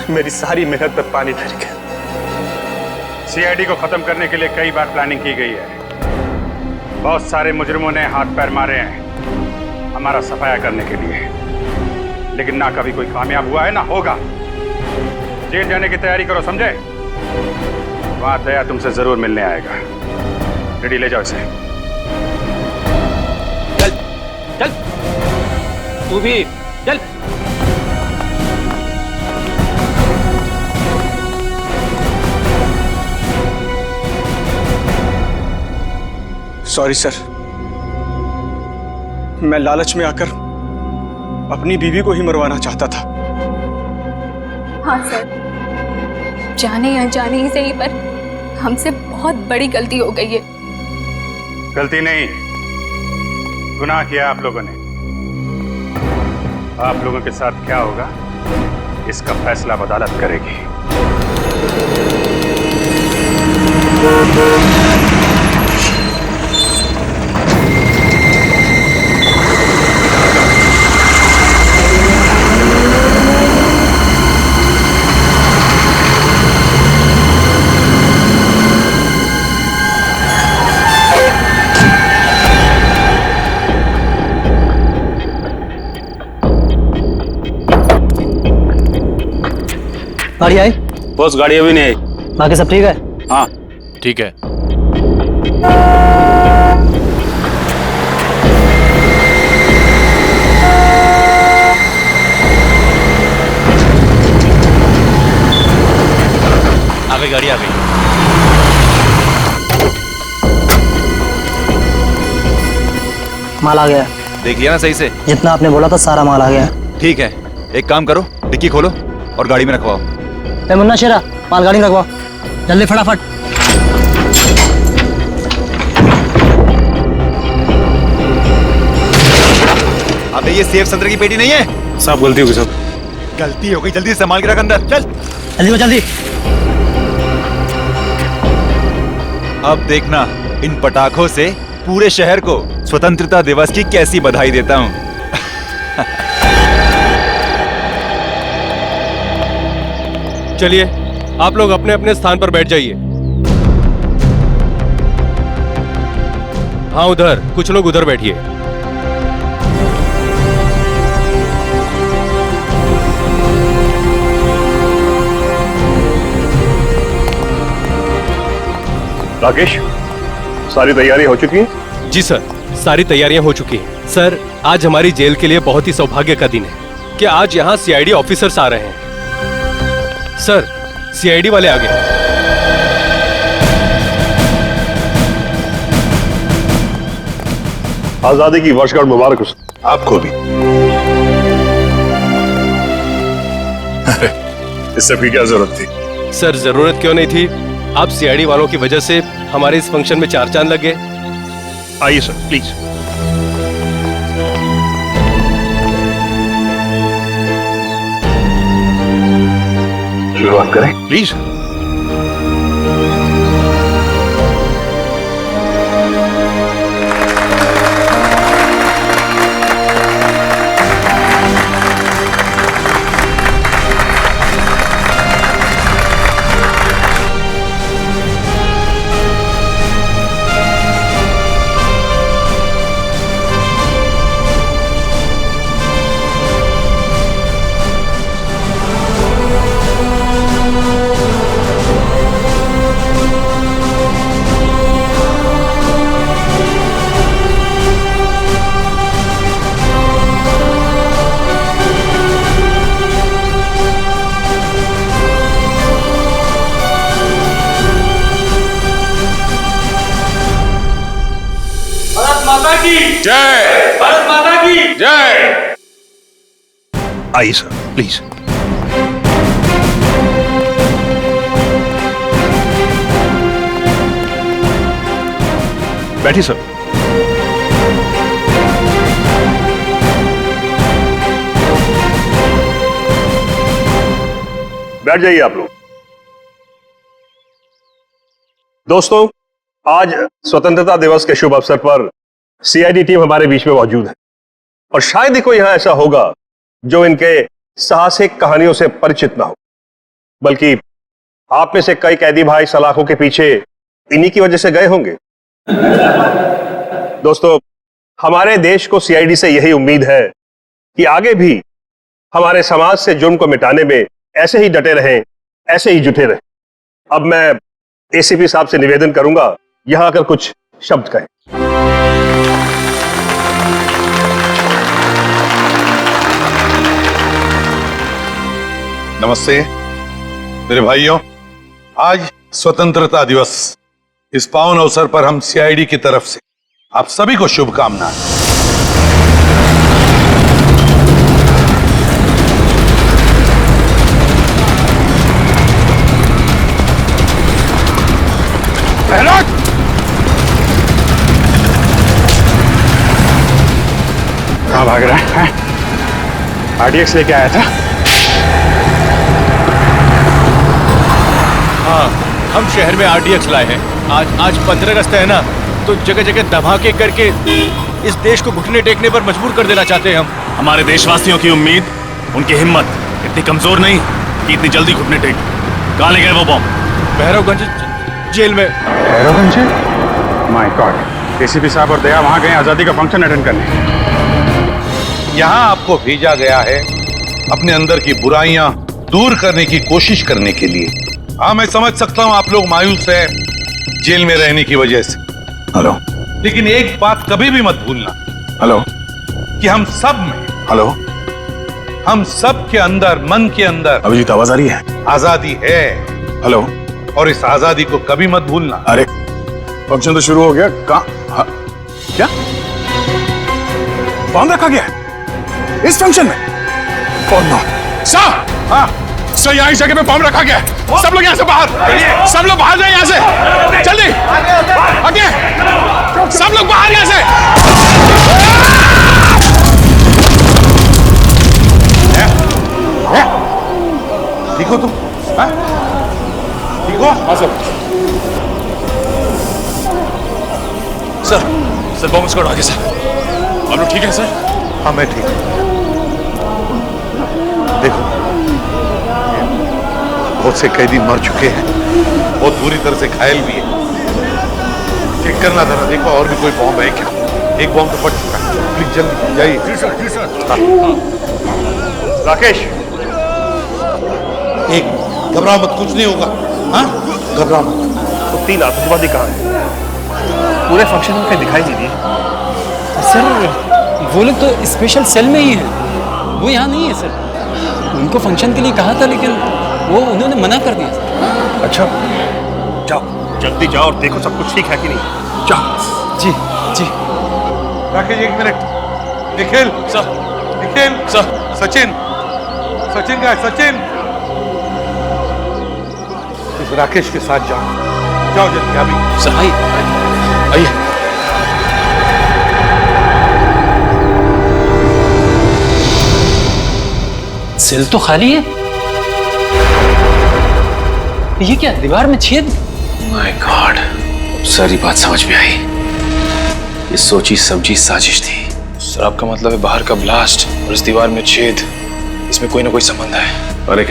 मेरी सारी मेहनत पर पानी फिर गया। सीआईडी को खत्म करने के लिए कई बार प्लानिंग की गई है। बहुत सारे मुजरिमों ने हाथ पैर मारे हैं हमारा सफाया करने के लिए, लेकिन ना कभी कोई कामयाब हुआ है ना होगा। जेल जाने की तैयारी करो, समझे? वहां दया तुमसे जरूर मिलने आएगा। रेडी, ले जाओ इसे। चल, तू भी चल। सॉरी सर, मैं लालच में आकर अपनी बीवी को ही मरवाना चाहता था। हाँ सर, जाने या जाने ही सही, पर हमसे बहुत बड़ी गलती हो गई है। गलती नहीं, गुनाह किया आप लोगों ने। आप लोगों के साथ क्या होगा इसका फैसला अदालत करेगी। गाड़ी आई? बॉस, गाड़ी अभी नहीं आई। बाकी सब ठीक है? हाँ ठीक है। आ गई गाड़ी, आ गई। माल आ गया। देख लिया ना सही से? जितना आपने बोला था सारा माल आ गया। ठीक है, एक काम करो, डिक्की खोलो और गाड़ी में रखवाओ। ए मुन्ना शेरा, माल गाड़ी में रखवाओ जल्दी, फटाफट। अबे ये सेफ संतरे की पेटी नहीं है। साहब गलती हो गई साहब। गलती हो गई, जल्दी से संभाल के रख अंदर। चल जल्दी। अब देखना इन पटाखों से पूरे शहर को स्वतंत्रता दिवस की कैसी बधाई देता हूँ। चलिए, आप लोग अपने अपने स्थान पर बैठ जाइए। हाँ उधर, कुछ लोग उधर बैठिए। राकेश, सारी तैयारी हो चुकी है? जी सर, सारी तैयारियां हो चुकी हैं। सर, आज हमारी जेल के लिए बहुत ही सौभाग्य का दिन है कि आज यहाँ सीआईडी ऑफिसर्स आ रहे हैं। सर, सीआईडी वाले आ गए। आजादी की वर्षगांठ मुबारक हो। आपको भी। अरे, इससे भी क्या जरूरत थी? सर, जरूरत क्यों नहीं थी? आप सीआईडी वालों की वजह से हमारे इस फंक्शन में चार चांद लग गए। आइए सर, प्लीज। शुरुआत करें प्लीज। जय भारत माता की जय। आइए सर, प्लीज। बैठिए सर। बैठ जाइए आप लोग। दोस्तों, आज स्वतंत्रता दिवस के शुभ अवसर पर सीआईडी टीम हमारे बीच में मौजूद है और शायद ही कोई यहां ऐसा होगा जो इनके साहसिक कहानियों से परिचित ना हो, बल्कि आप में से कई कैदी भाई सलाखों के पीछे इन्हीं की वजह से गए होंगे। दोस्तों, हमारे देश को सीआईडी से यही उम्मीद है कि आगे भी हमारे समाज से जुर्म को मिटाने में ऐसे ही डटे रहें, ऐसे ही जुटे रहें। अब मैं एसीपी साहब से निवेदन करूंगा यहां आकर कुछ शब्द कहें। नमस्ते मेरे भाइयों, आज स्वतंत्रता दिवस। इस पावन अवसर पर हम सीआईडी की तरफ से आप सभी को शुभकामनाएं। कहां भाग रहा है? आरडीएक्स लेके आया था। हाँ, हम शहर में आरडीएक्स लाए हैं। आज 15 अगस्त है ना, तो जगह जगह धमाके करके इस देश को घुटने टेकने पर मजबूर कर देना चाहते हैं हम। हमारे देशवासियों की उम्मीद, उनकी हिम्मत इतनी कमजोर नहीं कि इतनी जल्दी घुटने टेक। कहां ले गए वो बॉम्ब? भैरवगंज जेल में। भैरवगंज? My God. एसीपी साहब और दया वहां गए आजादी का फंक्शन अटेंड करने। यहां आपको भेजा गया है अपने अंदर की बुराइयां दूर करने की कोशिश करने के लिए। हाँ, मैं समझ सकता हूं आप लोग मायूस हैं जेल में रहने की वजह से। हेलो। लेकिन एक बात कभी भी मत भूलना। हेलो। कि हम सब में, हेलो, हम सब के अंदर, मन के अंदर अभिजीत आवाज आ रही है? आजादी है। हेलो। और इस आजादी को कभी मत भूलना। अरे फंक्शन तो शुरू हो गया। क्या बॉम्ब रखा गया इस फंक्शन में? कौन ना? सर, हाँ सर, यहाँ इस जगह पे बॉम्ब रखा गया। सब लोग यहाँ से बाहर, सब लोग बाहर जाए यहाँ से, जल्दी आगे, सब लोग बाहर यहाँ से। ठीक हो तुम? ठीक हो? हाँ सर। सर बॉम्ब स्क्वाड आ गया सर। आप लोग ठीक है सर? हाँ, मैं ठीक हूँ। देखो, बहुत से कैदी मर चुके हैं, बहुत बुरी तरह से घायल भी है। चेक करना था ना, देखो और भी कोई बॉम्ब है क्या? एक बॉम्ब तो फट चुका है। प्लीज जल्दी जाइए। जी सर, जी सर। राकेश, एक घबराओ मत, कुछ नहीं होगा। हाँ, घबराओ मत। तो 3 आतंकवादी कहाँ हैं? पूरे फंक्शन में कहीं दिखाई नहीं दिए सर। वो लोग तो स्पेशल सेल में ही हैं, वो यहाँ नहीं है सर। उनको फंक्शन के लिए कहा था लेकिन वो उन्होंने मना कर दिया सर। अच्छा, जाओ जल्दी जाओ और देखो सब कुछ ठीक है कि नहीं। जाओ। जी जी। Rakesh, 1 minute. Nikhil sir, Nikhil sir, Sachin, Sachin का सचिन, इस राकेश के साथ जाओ, जाओ जल्दी। अभी सर आइए। सेल तो खाली है। ये क्या, दीवार में छेद? माय गॉड, अब सारी बात समझ में आई। ये सोची समझी साजिश थी। सर, आपका मतलब है बाहर का ब्लास्ट और इस दीवार में छेद, इसमें कोई ना कोई संबंध है? अरे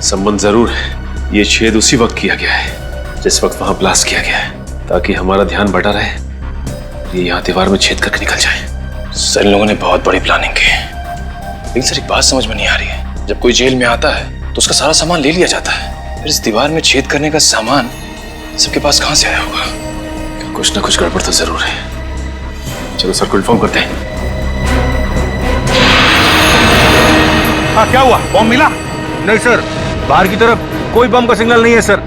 संबंध जरूर है। ये छेद उसी वक्त किया गया है जिस वक्त वहां ब्लास्ट किया गया है, ताकि हमारा ध्यान बटा रहे, ये यहाँ दीवार में छेद करके निकल जाए। सर, इन लोगों ने बहुत बड़ी प्लानिंग की है। लेकिन सर, एक बात समझ में नहीं आ रही है। जब कोई जेल में आता है तो उसका सारा सामान ले लिया जाता है, फिर इस दीवार में छेद करने का सामान सबके पास कहां से आया होगा? कुछ ना कुछ गड़बड़ तो जरूर है। चलो सर को इन्फॉर्म करते हैं। हाँ, क्या हुआ? बॉम्ब मिला? नहीं सर, बाहर की तरफ कोई बम का सिग्नल नहीं है सर।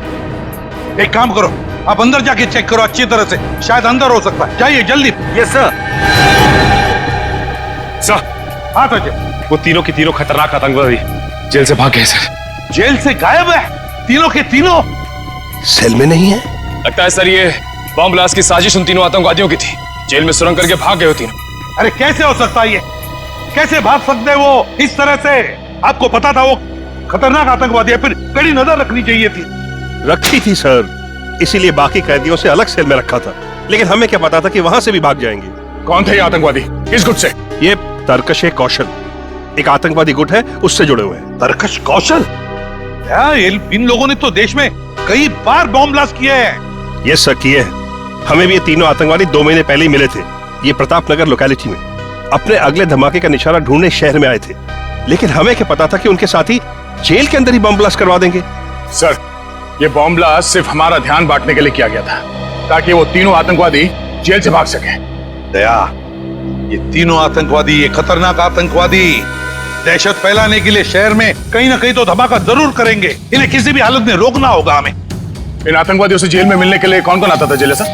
एक काम करो, आप अंदर जाके चेक करो अच्छी तरह से, शायद अंदर हो सकता है। जाइए जल्दी। Yes sir. सर, हाँ तो वो तीनों के तीनों खतरनाक आतंकवादी जेल से भाग गए सर। जेल से गायब है? तीनों के तीनों सेल में नहीं है? लगता है सर ये बॉम्ब ब्लास्ट की साजिश उन तीनों आतंकवादियों की थी। जेल में सुरंग करके भाग गए हो तीनों। अरे कैसे हो सकता है ये? कैसे भाग सकते वो इस तरह से? आपको पता था वो खतरनाक आतंकवादी है, फिर कड़ी नजर रखनी चाहिए थी। रखी थी सर, इसीलिए बाकी कैदियों से अलग सेल में रखा था। लेकिन हमें क्या पता था कि वहां से भी भाग जाएंगे। कौन थे ये आतंकवादी? किस गुट से? ये तरकश कौशल, एक आतंकवादी गुट है, उससे जुड़े हुए हैं। तरकश कौशल? इन लोगों ने तो देश में कई बार बॉम्ब ब्लास्ट किए हैं। ये सर किए हैं। हमें भी ये तीनों आतंकवादी 2 महीने पहले ही मिले थे, ये प्रताप नगर लोकेलिटी में। अपने अगले धमाके का निशाना ढूंढने शहर में आए थे, लेकिन हमें क्या पता था कि उनके साथी जेल के अंदर ही बॉम्ब ब्लास्ट करवा देंगे। सर, ये बॉम्ब ब्लास्ट सिर्फ हमारा ध्यान बांटने के लिए किया गया था, ताकि वो तीनों आतंकवादी जेल से भाग सके। दया, ये तीनों आतंकवादी, ये खतरनाक आतंकवादी दहशत फैलाने के लिए शहर में कहीं ना कहीं तो धमाका जरूर करेंगे। इन्हें किसी भी हालत में रोकना होगा हमें। इन आतंकवादियों से जेल में मिलने के लिए कौन कौन आता था जेल सर?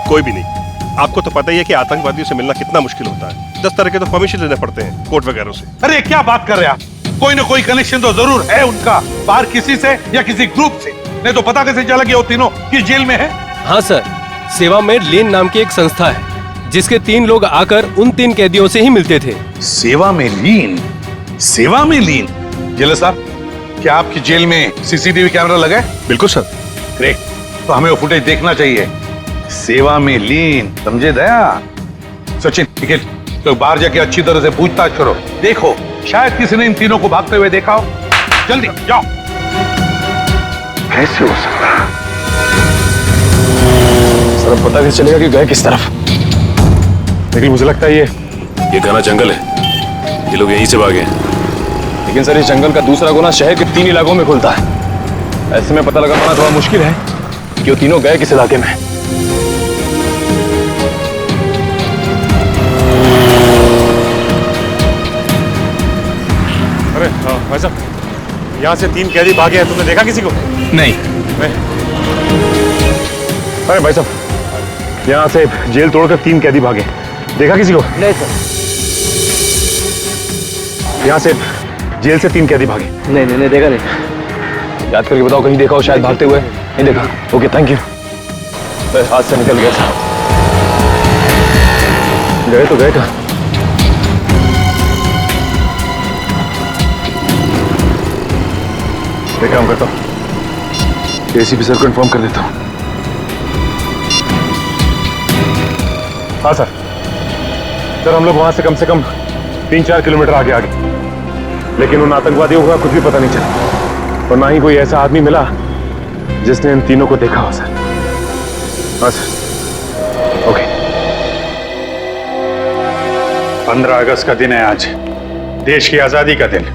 कोई भी नहीं। आपको तो पता ही है कि आतंकवादियों से मिलना कितना मुश्किल होता है। 10 तरह के तो परमिशन लेने पड़ते हैं कोर्ट वगैरह से। अरे क्या बात कर रहे हैं आप? कोई ना कोई कनेक्शन तो जरूर है उनका, बाहर किसी से या किसी ग्रुप से। नहीं तो पता कैसे चला कि वो तीनों किस जेल में है? हाँ सर, सेवा में लीन नाम की एक संस्था है, जिसके 3 लोग आकर उन 3 कैदियों से ही मिलते थे। सेवा में लीन? सेवा में लीन? जेलर साहब, क्या आपकी जेल में सीसीटीवी कैमरा लगा है? बिल्कुल सर। ग्रेट, तो हमें वो फुटेज देखना चाहिए। सेवा में लीन, समझे दया? सचिन, ठीक है, तो बाहर जाके अच्छी तरह से पूछताछ करो। देखो, शायद किसी ने इन तीनों को भागते हुए देखा हो। जल्दी जाओ। कैसे हो सकता? सर, अब पता कैसे चलेगा कि गए किस तरफ? लेकिन मुझे लगता है ये घना जंगल है, ये लोग यहीं से भागे हैं। लेकिन सर, इस जंगल का दूसरा कोना शहर के 3 इलाकों में खुलता है। ऐसे में पता लगा पाना थोड़ा मुश्किल है कि वो तीनों गए किस इलाके में। अरे भाई साहब, यहाँ से 3 कैदी भागे हैं, तुमने देखा किसी को? नहीं। अरे भाई साहब, यहाँ से जेल तोड़कर 3 कैदी भागे, देखा किसी को? नहीं सर। यहाँ से जेल से 3 कैदी भागे? नहीं देखा नहीं। याद करके बताओ, कहीं देखा हो शायद भागते हुए? नहीं देखा? Okay, thank you. हाथ से निकल गया साहब। गए तो गए कहाँ? एक काम करता हूँ, एसीपी सर को इन्फॉर्म कर देता हूँ। हाँ सर, हम लोग वहां से कम 3-4 किलोमीटर आगे, लेकिन उन आतंकवादियों का कुछ भी पता नहीं चला, और ना ही कोई ऐसा आदमी मिला जिसने इन तीनों को देखा हो सर। हाँ सर, ओके। 15 अगस्त का दिन है आज, देश की आजादी का दिन।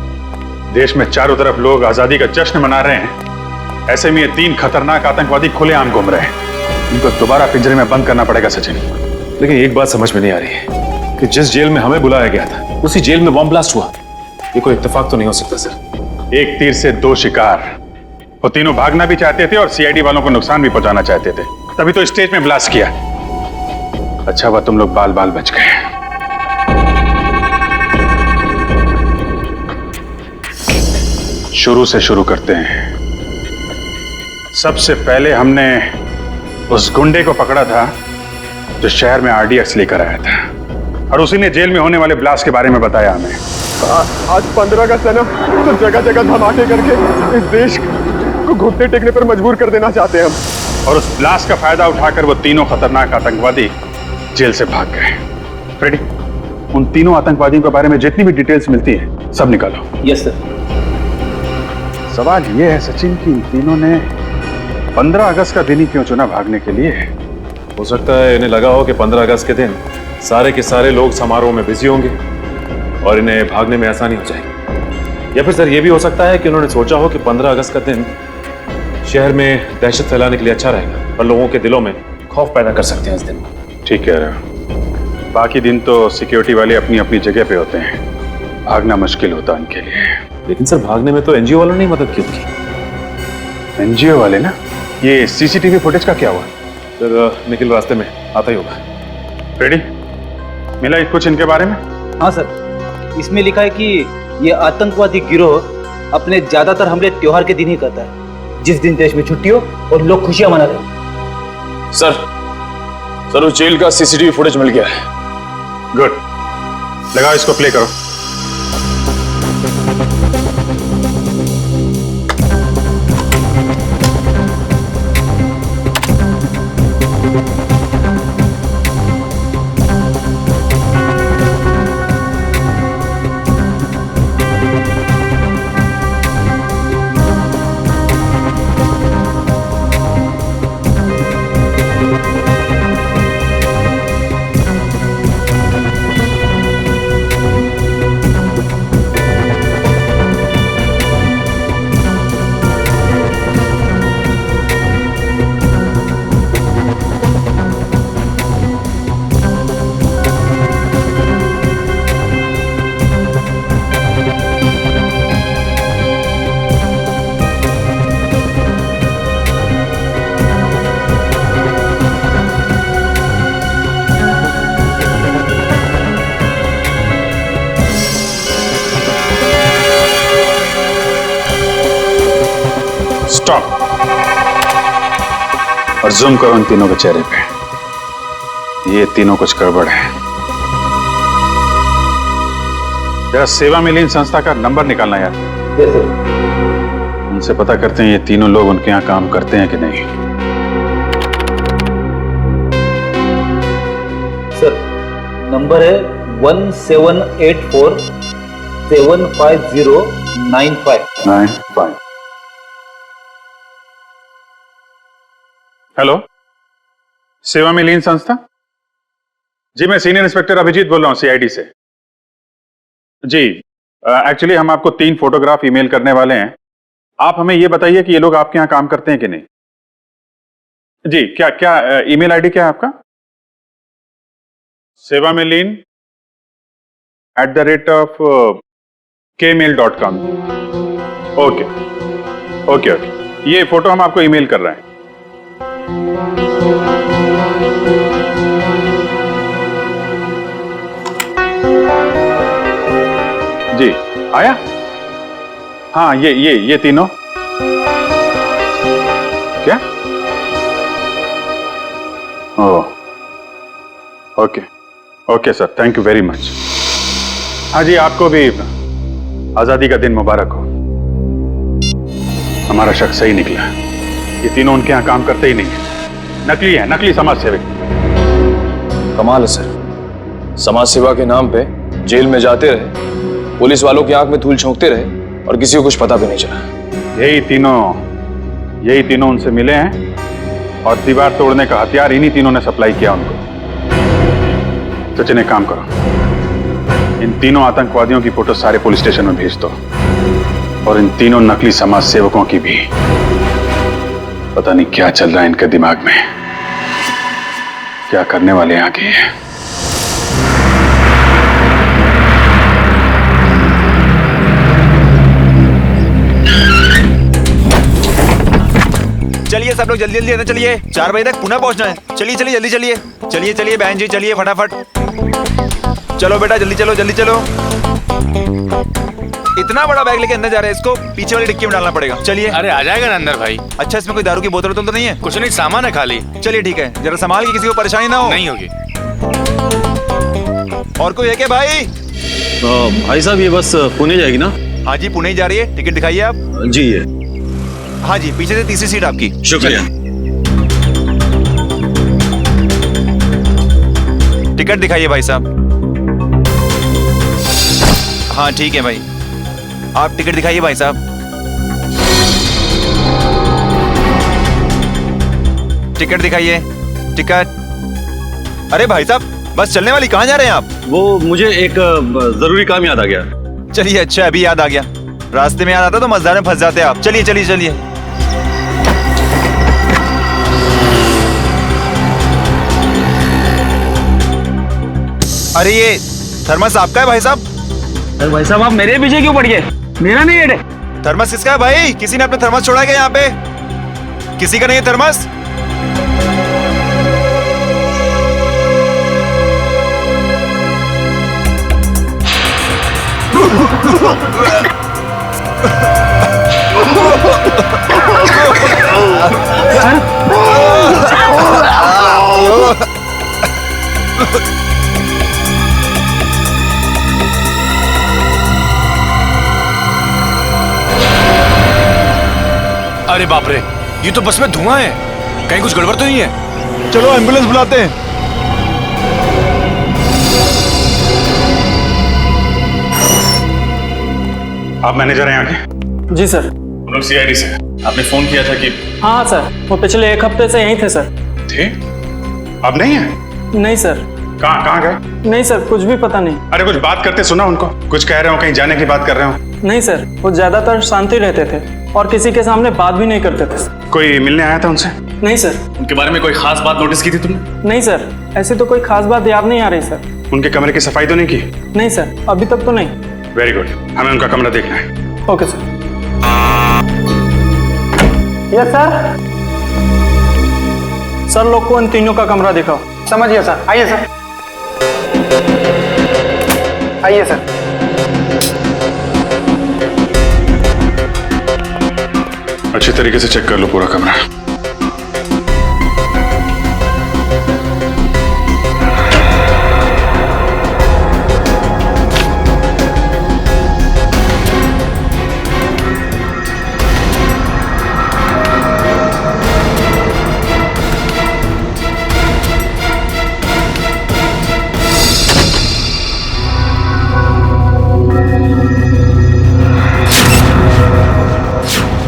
देश में चारों तरफ लोग आजादी का जश्न मना रहे हैं। ऐसे में ये 3 खतरनाक आतंकवादी खुलेआम घूम रहे हैं। इनको दोबारा पिंजरे में बंद करना पड़ेगा सचिन। लेकिन एक बात समझ में नहीं आ रही है कि जिस जेल में हमें बुलाया गया था, उसी जेल में बॉम्ब ब्लास्ट हुआ। ये कोई इत्तेफाक तो नहीं हो सकता सर? एक तीर से 2 शिकार। वो तीनों भागना भी चाहते थे और सीआईडी वालों को नुकसान भी पहुंचाना चाहते थे, तभी तो स्टेज में ब्लास्ट किया। अच्छा हुआ तुम लोग बाल बाल बच गए। शुरू से शुरू करते हैं। सबसे पहले हमने उस गुंडे को पकड़ा था जो शहर में आरडीएक्स लेकर आया था, और उसी ने जेल में होने वाले ब्लास्ट के बारे में बताया हमें। आज 15 अगस्त है ना, तो जगह जगह धमाके करके इस देश को घुटने टेकने पर मजबूर कर देना चाहते हैं हम। और उस ब्लास्ट का फायदा उठाकर वो तीनों खतरनाक आतंकवादी जेल से भाग गए। फ्रेडी, उन तीनों आतंकवादियों के बारे में जितनी भी डिटेल्स मिलती है सब निकालो। Yes sir. सवाल ये है सचिन कि इन तीनों ने 15 अगस्त का दिन ही क्यों चुना भागने के लिए? हो सकता है इन्हें लगा हो कि 15 अगस्त के दिन सारे के सारे लोग समारोह में बिजी होंगे और इन्हें भागने में आसानी हो जाएगी। या फिर सर ये भी हो सकता है कि उन्होंने सोचा हो कि 15 अगस्त का दिन शहर में दहशत फैलाने के लिए अच्छा रहेगा और लोगों के दिलों में खौफ पैदा कर सकते हैं इस दिन। ठीक कह रहे हो। बाकी दिन तो सिक्योरिटी वाले अपनी अपनी जगह पे होते हैं, भागना मुश्किल होता उनके लिए। लेकिन सर भागने में तो एनजीओ वालों ने मदद क्यों की? एनजीओ वाले ना? ये सीसीटीवी फुटेज का क्या हुआ? सर निखिल रास्ते में आता ही होगा। रेडी, मिला कुछ इनके बारे में? हाँ सर, इसमें लिखा है कि ये आतंकवादी गिरोह अपने ज्यादातर हमले त्योहार के दिन ही करता है, जिस दिन देश में छुट्टी हो और लोग खुशियां मना रहे हो। सर उस जेल का सीसीटीवी फुटेज मिल गया है। गुड, लगाओ इसको, प्ले करो। स्टॉप और जूम करो इन तीनों के चेहरे पे। ये तीनों कुछ गड़बड़ है। जरा सेवा में लीन संस्था का नंबर निकालना यार। उनसे पता करते हैं ये तीनों लोग उनके यहाँ काम करते हैं कि नहीं। सर नंबर है 1784 75095। हेलो, सेवा में लीन संस्था? जी मैं सीनियर इंस्पेक्टर अभिजीत बोल रहा हूं सीआईडी से। जी एक्चुअली हम आपको 3 फोटोग्राफ ईमेल करने वाले हैं। आप हमें यह बताइए कि ये लोग आपके यहां काम करते हैं कि नहीं। जी क्या क्या ईमेल आईडी क्या है आपका? सेवा में लीन @kmail.com। ओके ओके ओके, ये फोटो हम आपको ईमेल कर रहे हैं। जी आया? हाँ ये तीनों क्या? Okay okay sir, thank you very much. हाँ जी, आपको भी आजादी का दिन मुबारक हो। हमारा शक सही निकला, ये तीनों उनके यहाँ काम करते ही नहीं है, नकली है, नकली समाज सेवक। कमाल है सर, समाज सेवा के नाम पे जेल में जाते रहे, पुलिस वालों की आंख में धूल झोंकते रहे और किसी को कुछ पता भी नहीं चला। यही तीनों उनसे मिले हैं और दीवार तोड़ने का हथियार इन्हीं तीनों ने सप्लाई किया उनको। सचिन एक काम करो, इन तीनों आतंकवादियों की फोटो सारे पुलिस स्टेशन में भेज दो और इन तीनों नकली समाज सेवकों की भी। पता नहीं क्या चल रहा है इनके दिमाग में, क्या करने वाले आगे हैं। चलिए सब लोग जल्दी जल्दी अंदर चलिए, 4 बजे तक पुणे पहुंचना है। चलिए चलिए जल्दी चलिए, चलिए चलिए बहन जी, चलिए फटाफट। चलो बेटा जल्दी चलो जल्दी चलो। इतना बड़ा बैग लेके अंदर जा रहे हैं, इसको पीछे वाली डिक्की में डालना पड़ेगा। चलिए। अरे आ जाएगा ना अंदर भाई। अच्छा इसमें कोई दारू की बोतल तो नहीं है? कुछ नहीं, सामान है खाली। चलिए ठीक है, जरा संभाल के, किसी को परेशानी ना हो। नहीं होगी। और कोई है क्या भाई? भाई साहब ये बस पुणे जाएगी ना? हाँ जी पुणे ही जा रही है, टिकट दिखाइए आप। जी ये। हाँ जी पीछे से तीसरी सीट आपकी। शुक्रिया। टिकट दिखाइए भाई साहब। हाँ ठीक है भाई, आप टिकट दिखाइए भाई साहब। टिकट दिखाइए, टिकट। अरे भाई साहब बस चलने वाली, कहाँ जा रहे हैं आप? वो मुझे एक जरूरी काम याद आ गया। चलिए अच्छा अभी याद आ गया, रास्ते में याद आता तो मजेदार में फंस जाते आप। चलिए चलिए चलिए। अरे ये थर्मस आपका है भाई साहब? अरे भाई साहब आप मेरे पीछे क्यों पड़ गए? मेरा नहीं है। थर्मस किसका है भाई? किसी ने अपना थर्मस छोड़ा है क्या यहाँ पे? किसी का नहीं है थर्मस? अरे बाप रे, ये तो बस में धुआं है, कहीं कुछ गड़बड़ तो नहीं है? चलो एम्बुलेंस बुलाते हैं। आप मैनेजर हैं यहाँ के? जी सर। हम लोग सीआईडी से। आपने फोन किया था कि? हाँ सर, वो पिछले 1 हफ्ते से यहीं थे सर। थे? अब नहीं है? नहीं सर। कहाँ गए? नहीं सर, कुछ भी पता नहीं। अरे कुछ बात करते सुना उनको, कुछ कह रहे हो, कहीं जाने की बात कर रहे हो? नहीं सर, वो ज्यादातर शांति रहते थे और किसी के सामने बात भी नहीं करते थे। कोई मिलने आया था उनसे? नहीं सर। उनके बारे में कोई खास बात नोटिस की थी तुमने? नहीं सर, ऐसी तो कोई खास बात याद नहीं आ रही सर। उनके कमरे की सफाई तो नहीं की? नहीं सर, अभी तक तो नहीं। वेरी गुड, हमें उनका कमरा देखना है। Okay sir. Yes sir. Sir लोग को इन तीनों का कमरा दिखाओ। समझिए सर, आइए सर। आइए सर। अच्छे तरीके से चेक कर लो पूरा कमरा।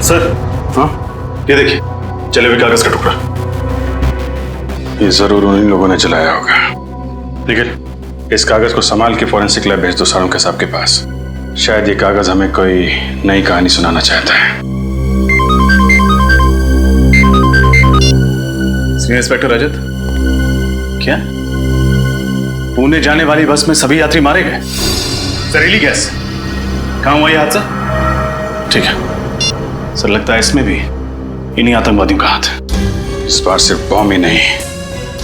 सर, हाँ, ये देखिए, जले हुए कागज का टुकड़ा। ये जरूर उन्हीं लोगों ने जलाया होगा। निखिल, इस कागज को संभाल के फॉरेंसिक लैब भेज दो सारुंके साहब के पास। शायद ये कागज हमें कोई नई कहानी सुनाना चाहता है। सीनियर इंस्पेक्टर रजत, क्या पुणे जाने वाली बस में सभी यात्री मारे गए? जहरीली गैस, कहाँ हुआ ये हादसा? ठीक है सर, लगता है इसमें भी इन्हीं आतंकवादियों का हाथ है। इस बार सिर्फ बॉम्ब ही नहीं,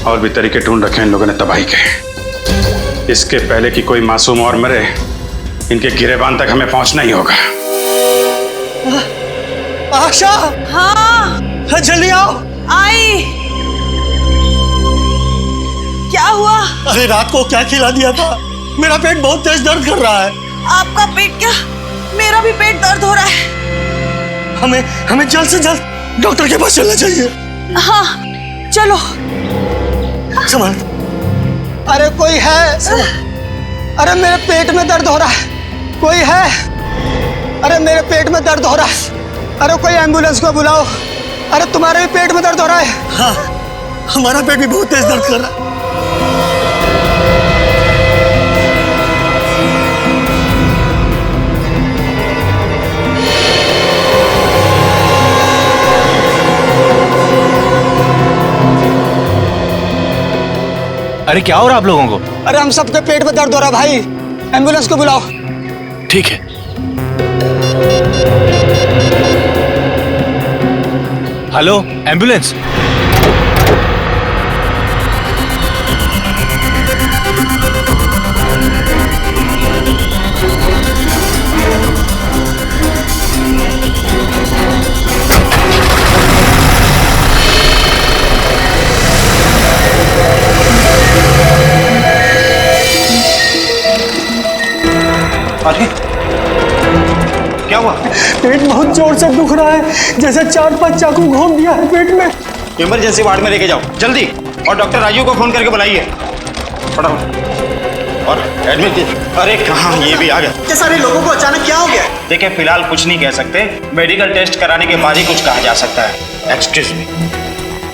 और भी तरीके ढूंढ रखे हैं इन लोगों ने तबाही के। इसके पहले कि कोई मासूम और मरे, इनके गिरेबान तक हमें पहुंचना ही होगा। आशा! हाँ जल्दी आओ। आई। क्या हुआ? अरे रात को क्या खिला दिया था? मेरा पेट बहुत तेज दर्द कर रहा है। आपका पेट क्या? मेरा भी पेट दर्द हो रहा है। हमें जल्द से जल्द डॉक्टर के पास चलना चाहिए। हाँ चलो। संभाल। अरे कोई है? अरे मेरे पेट में दर्द हो रहा है, कोई है? अरे मेरे पेट में दर्द हो रहा है, अरे कोई एम्बुलेंस को बुलाओ। अरे तुम्हारे भी पेट में दर्द हो रहा है? हाँ, हमारा पेट भी बहुत तेज दर्द कर रहा है। अरे क्या हो रहा आप लोगों को? अरे हम सबके पेट में दर्द हो रहा है भाई, एम्बुलेंस को बुलाओ। ठीक है। Hello ambulance. अरे क्या हुआ? पेट बहुत जोर से दुख रहा है, जैसे 4-5 चाकू घोंप दिया है पेट में। इमरजेंसी वार्ड में लेके जाओ जल्दी, और डॉक्टर राजू को फोन करके बुलाइए फटाफट, और एडमिट। अरे कहाँ, ये भी आ गया। क्या सारे लोगों को अचानक क्या हो गया? देखिए फिलहाल कुछ नहीं कह सकते, मेडिकल टेस्ट कराने के बाद ही कुछ कहा जा सकता है। Excuse me.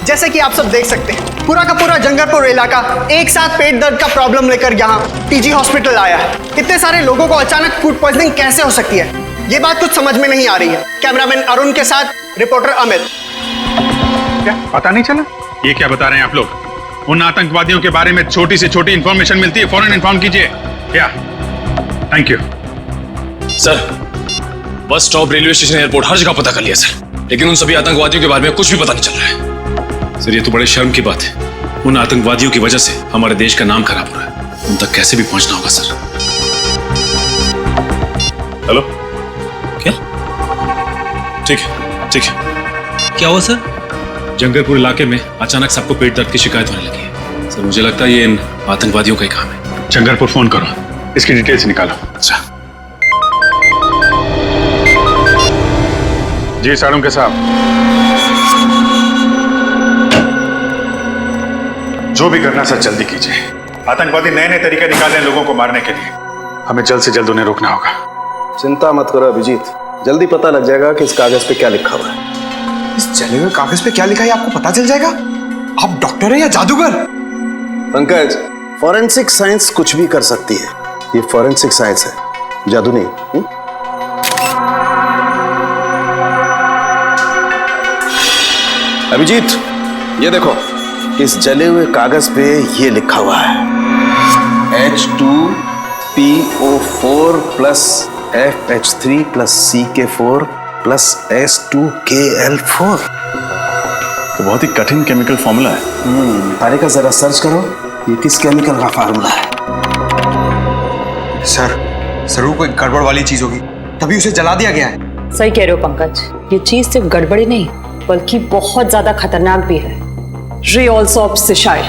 जैसे कि आप सब देख सकते हैं, पूरा का पूरा जंगलपुर इलाका एक साथ पेट दर्द का प्रॉब्लम लेकर यहाँ टीजी हॉस्पिटल आया है। इतने सारे लोगों को अचानक फूड पॉइजनिंग कैसे हो सकती है, ये बात कुछ समझ में नहीं आ रही है। कैमरामैन अरुण के साथ रिपोर्टर अमित। क्या पता नहीं चला? ये क्या बता रहे हैं आप लोग? उन आतंकवादियों के बारे में छोटी से छोटी इंफॉर्मेशन मिलती है, फौरन इन्फॉर्म कीजिए। क्या? Thank you sir. Bus stop, railway station, airport, हर जगह पता कर लिया सर, लेकिन उन सभी आतंकवादियों के बारे में कुछ भी पता नहीं चल रहा है। सर ये तो बड़े शर्म की बात है, उन आतंकवादियों की वजह से हमारे देश का नाम खराब हो रहा है। उन तक कैसे भी पहुंचना होगा सर। हेलो, क्या? ठीक है, ठीक है। क्या हुआ सर? जंगलपुर इलाके में अचानक सबको पेट दर्द की शिकायत होने लगी है। सर मुझे लगता है ये इन आतंकवादियों का ही काम है। जंगलपुर फोन करो, इसकी डिटेल्स निकालो। अच्छा जी साड़ुंके साहब, जो भी करना सर जल्दी कीजिए। आतंकवादी नए नए तरीके निकाल रहे हैं लोगों को मारने के लिए, हमें जल्द से जल्द उन्हें रोकना होगा। चिंता मत करो अभिजीत, जल्दी पता लग जाएगा कि इस कागज पे क्या लिखा हुआ है। इस जले हुए कागज पे क्या लिखा है आपको पता चल जाएगा। आप डॉक्टर हैं या जादूगर? पंकज, फॉरेंसिक साइंस कुछ भी कर सकती है, ये फॉरेंसिक साइंस है, जादू नहीं। अभिजीत, ये देखो, इस जले हुए कागज पे ये लिखा हुआ है H2PO4 plus FH3 plus CK4 plus S2KL4। तो बहुत ही कठिन केमिकल फॉर्मूला है। तारे का जरा सर्च करो, ये किस केमिकल का फॉर्मूला है। सर, जरूर कोई गड़बड़ वाली चीज होगी, तभी उसे जला दिया गया है। सही कह रहे हो पंकज, ये चीज सिर्फ गड़बड़ी नहीं बल्कि बहुत ज्यादा खतरनाक भी है। रियोल्सोप सिसाइल।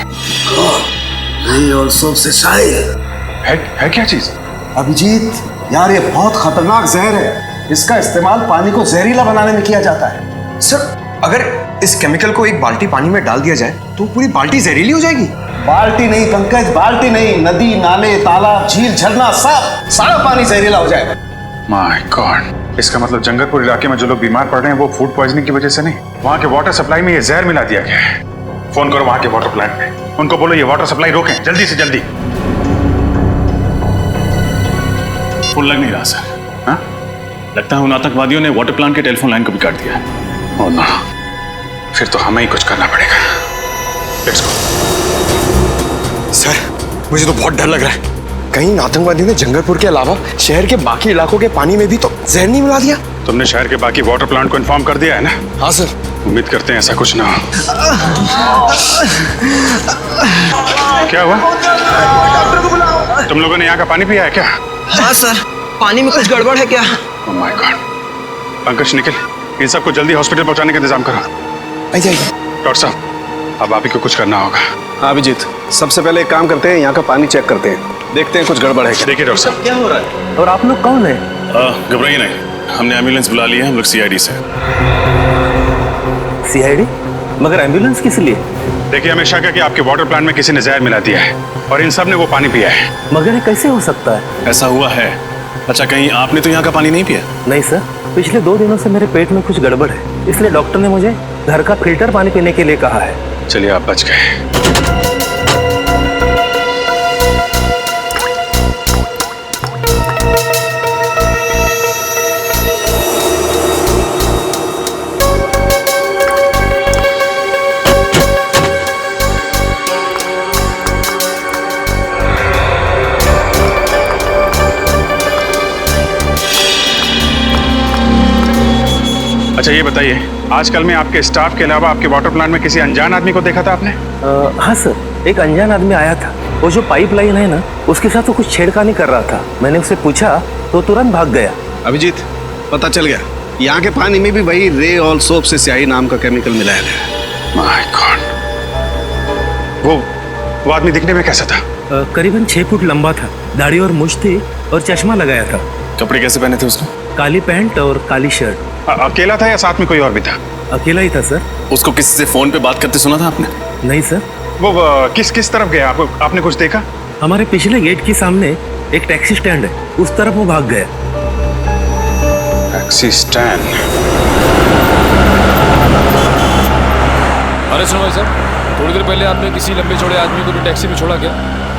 रियोल्सोप सिसाइल है क्या चीज? अभिजीत यार, ये बहुत खतरनाक जहर है, इसका इस्तेमाल पानी को जहरीला बनाने में किया जाता है। सर, अगर इस केमिकल को एक बाल्टी पानी में डाल दिया जाए तो पूरी बाल्टी जहरीली हो जाएगी। बाल्टी नहीं पंकज, बाल्टी नहीं, नदी, नाले, तालाब, झील, झरना, सब सारा पानी जहरीला हो जाएगा। माय गॉड, इसका मतलब जंगलपुर इलाके में जो लोग बीमार पड़ रहे हैं वो फूड पॉइजनिंग की वजह से नहीं, वहाँ के वाटर सप्लाई में ये जहर मिला दिया गया है। फोन करो वहाँ के वाटर प्लांट में, उनको बोलो ये वाटर सप्लाई रोकें जल्दी से जल्दी। फोन लग नहीं रहा सर। हाँ, लगता है उन आतंकवादियों ने वाटर प्लांट के टेलीफोन लाइन को भी काट दिया है। ओह नो, फिर तो हमें ही कुछ करना पड़ेगा। Let's go. सर, मुझे तो बहुत डर लग रहा है, कहीं आतंकवादियों ने जंगलपुर के अलावा शहर के बाकी इलाकों के पानी में भी तो जहर नहीं मिला दिया। तुमने शहर के बाकी वाटर प्लांट को इन्फॉर्म कर दिया है ना? हाँ सर। उम्मीद करते हैं ऐसा कुछ ना हो। क्या हुआ? डॉक्टर को बुलाओ। तुम लोगों ने यहाँ का पानी पिया है क्या? हाँ सर, पानी में कुछ गड़बड़ है क्या? Oh my god. Pankaj, Nikhil, इन सबको जल्दी हॉस्पिटल पहुंचाने का इंतजाम करो। आइए। डॉक्टर साहब, अब आप ही को कुछ करना होगा। हाँ अभिजीत, सबसे पहले एक काम करते हैं, यहाँ का पानी चेक करते हैं, देखते हैं कुछ गड़बड़ है क्या। देखिए डॉक्टर साहब, क्या हो रहा है और आप लोग कौन है? घबराइए नहीं, हमने एम्बुलेंस बुला ली है, हम लोग CID से। CID? मगर एम्बुलेंस किस लिए? देखिए, हमें शक है कि आपके वाटर प्लांट में किसी ने जहर मिला दिया है और इन सब ने वो पानी पिया है। मगर ये कैसे हो सकता है? ऐसा हुआ है। अच्छा, कहीं आपने तो यहाँ का पानी नहीं पिया? नहीं सर, पिछले 2 दिनों से मेरे पेट में कुछ गड़बड़ है, इसलिए डॉक्टर ने मुझे घर का फिल्टर पानी पीने के लिए कहा है। चलिए, आप बच गए। अच्छा ये बताइए, आजकल में आपके स्टाफ के अलावा आपके वाटर प्लांट में किसी अनजान आदमी को देखा था आपने? हाँ सर, एक अनजान आदमी आया था, वो जो पाइपलाइन है ना, उसके साथ वो कुछ छेड़खानी कर रहा था। मैंने उससे पूछा तो तुरंत भाग गया। अभिजीत, पता चल गया, यहाँ के पानी में भी वही रियोल्सोप सिसाइल नाम का केमिकल मिलाया गया है। My God. वो आदमी दिखने में कैसा था? करीबन 6 फुट लंबा था, दाढ़ी और मूंछ थी और चश्मा लगाया था। कपड़े कैसे पहने थे उसने? काली पैंट और काली शर्ट। अकेला था या साथ में कोई और भी था? अकेला ही था सर। उसको किसी से फोन पे बात करते सुना था आपने? नहीं सर। वो किस तरफ गया? आपने कुछ देखा? हमारे पिछले गेट के सामने एक टैक्सी स्टैंड है, उस तरफ वो भाग गया। Taxi stand? अरे सुनो भाई साहब, थोड़ी देर पहले आपने किसी लंबे चौड़े आदमी को भी टैक्सी में छोड़ा क्या?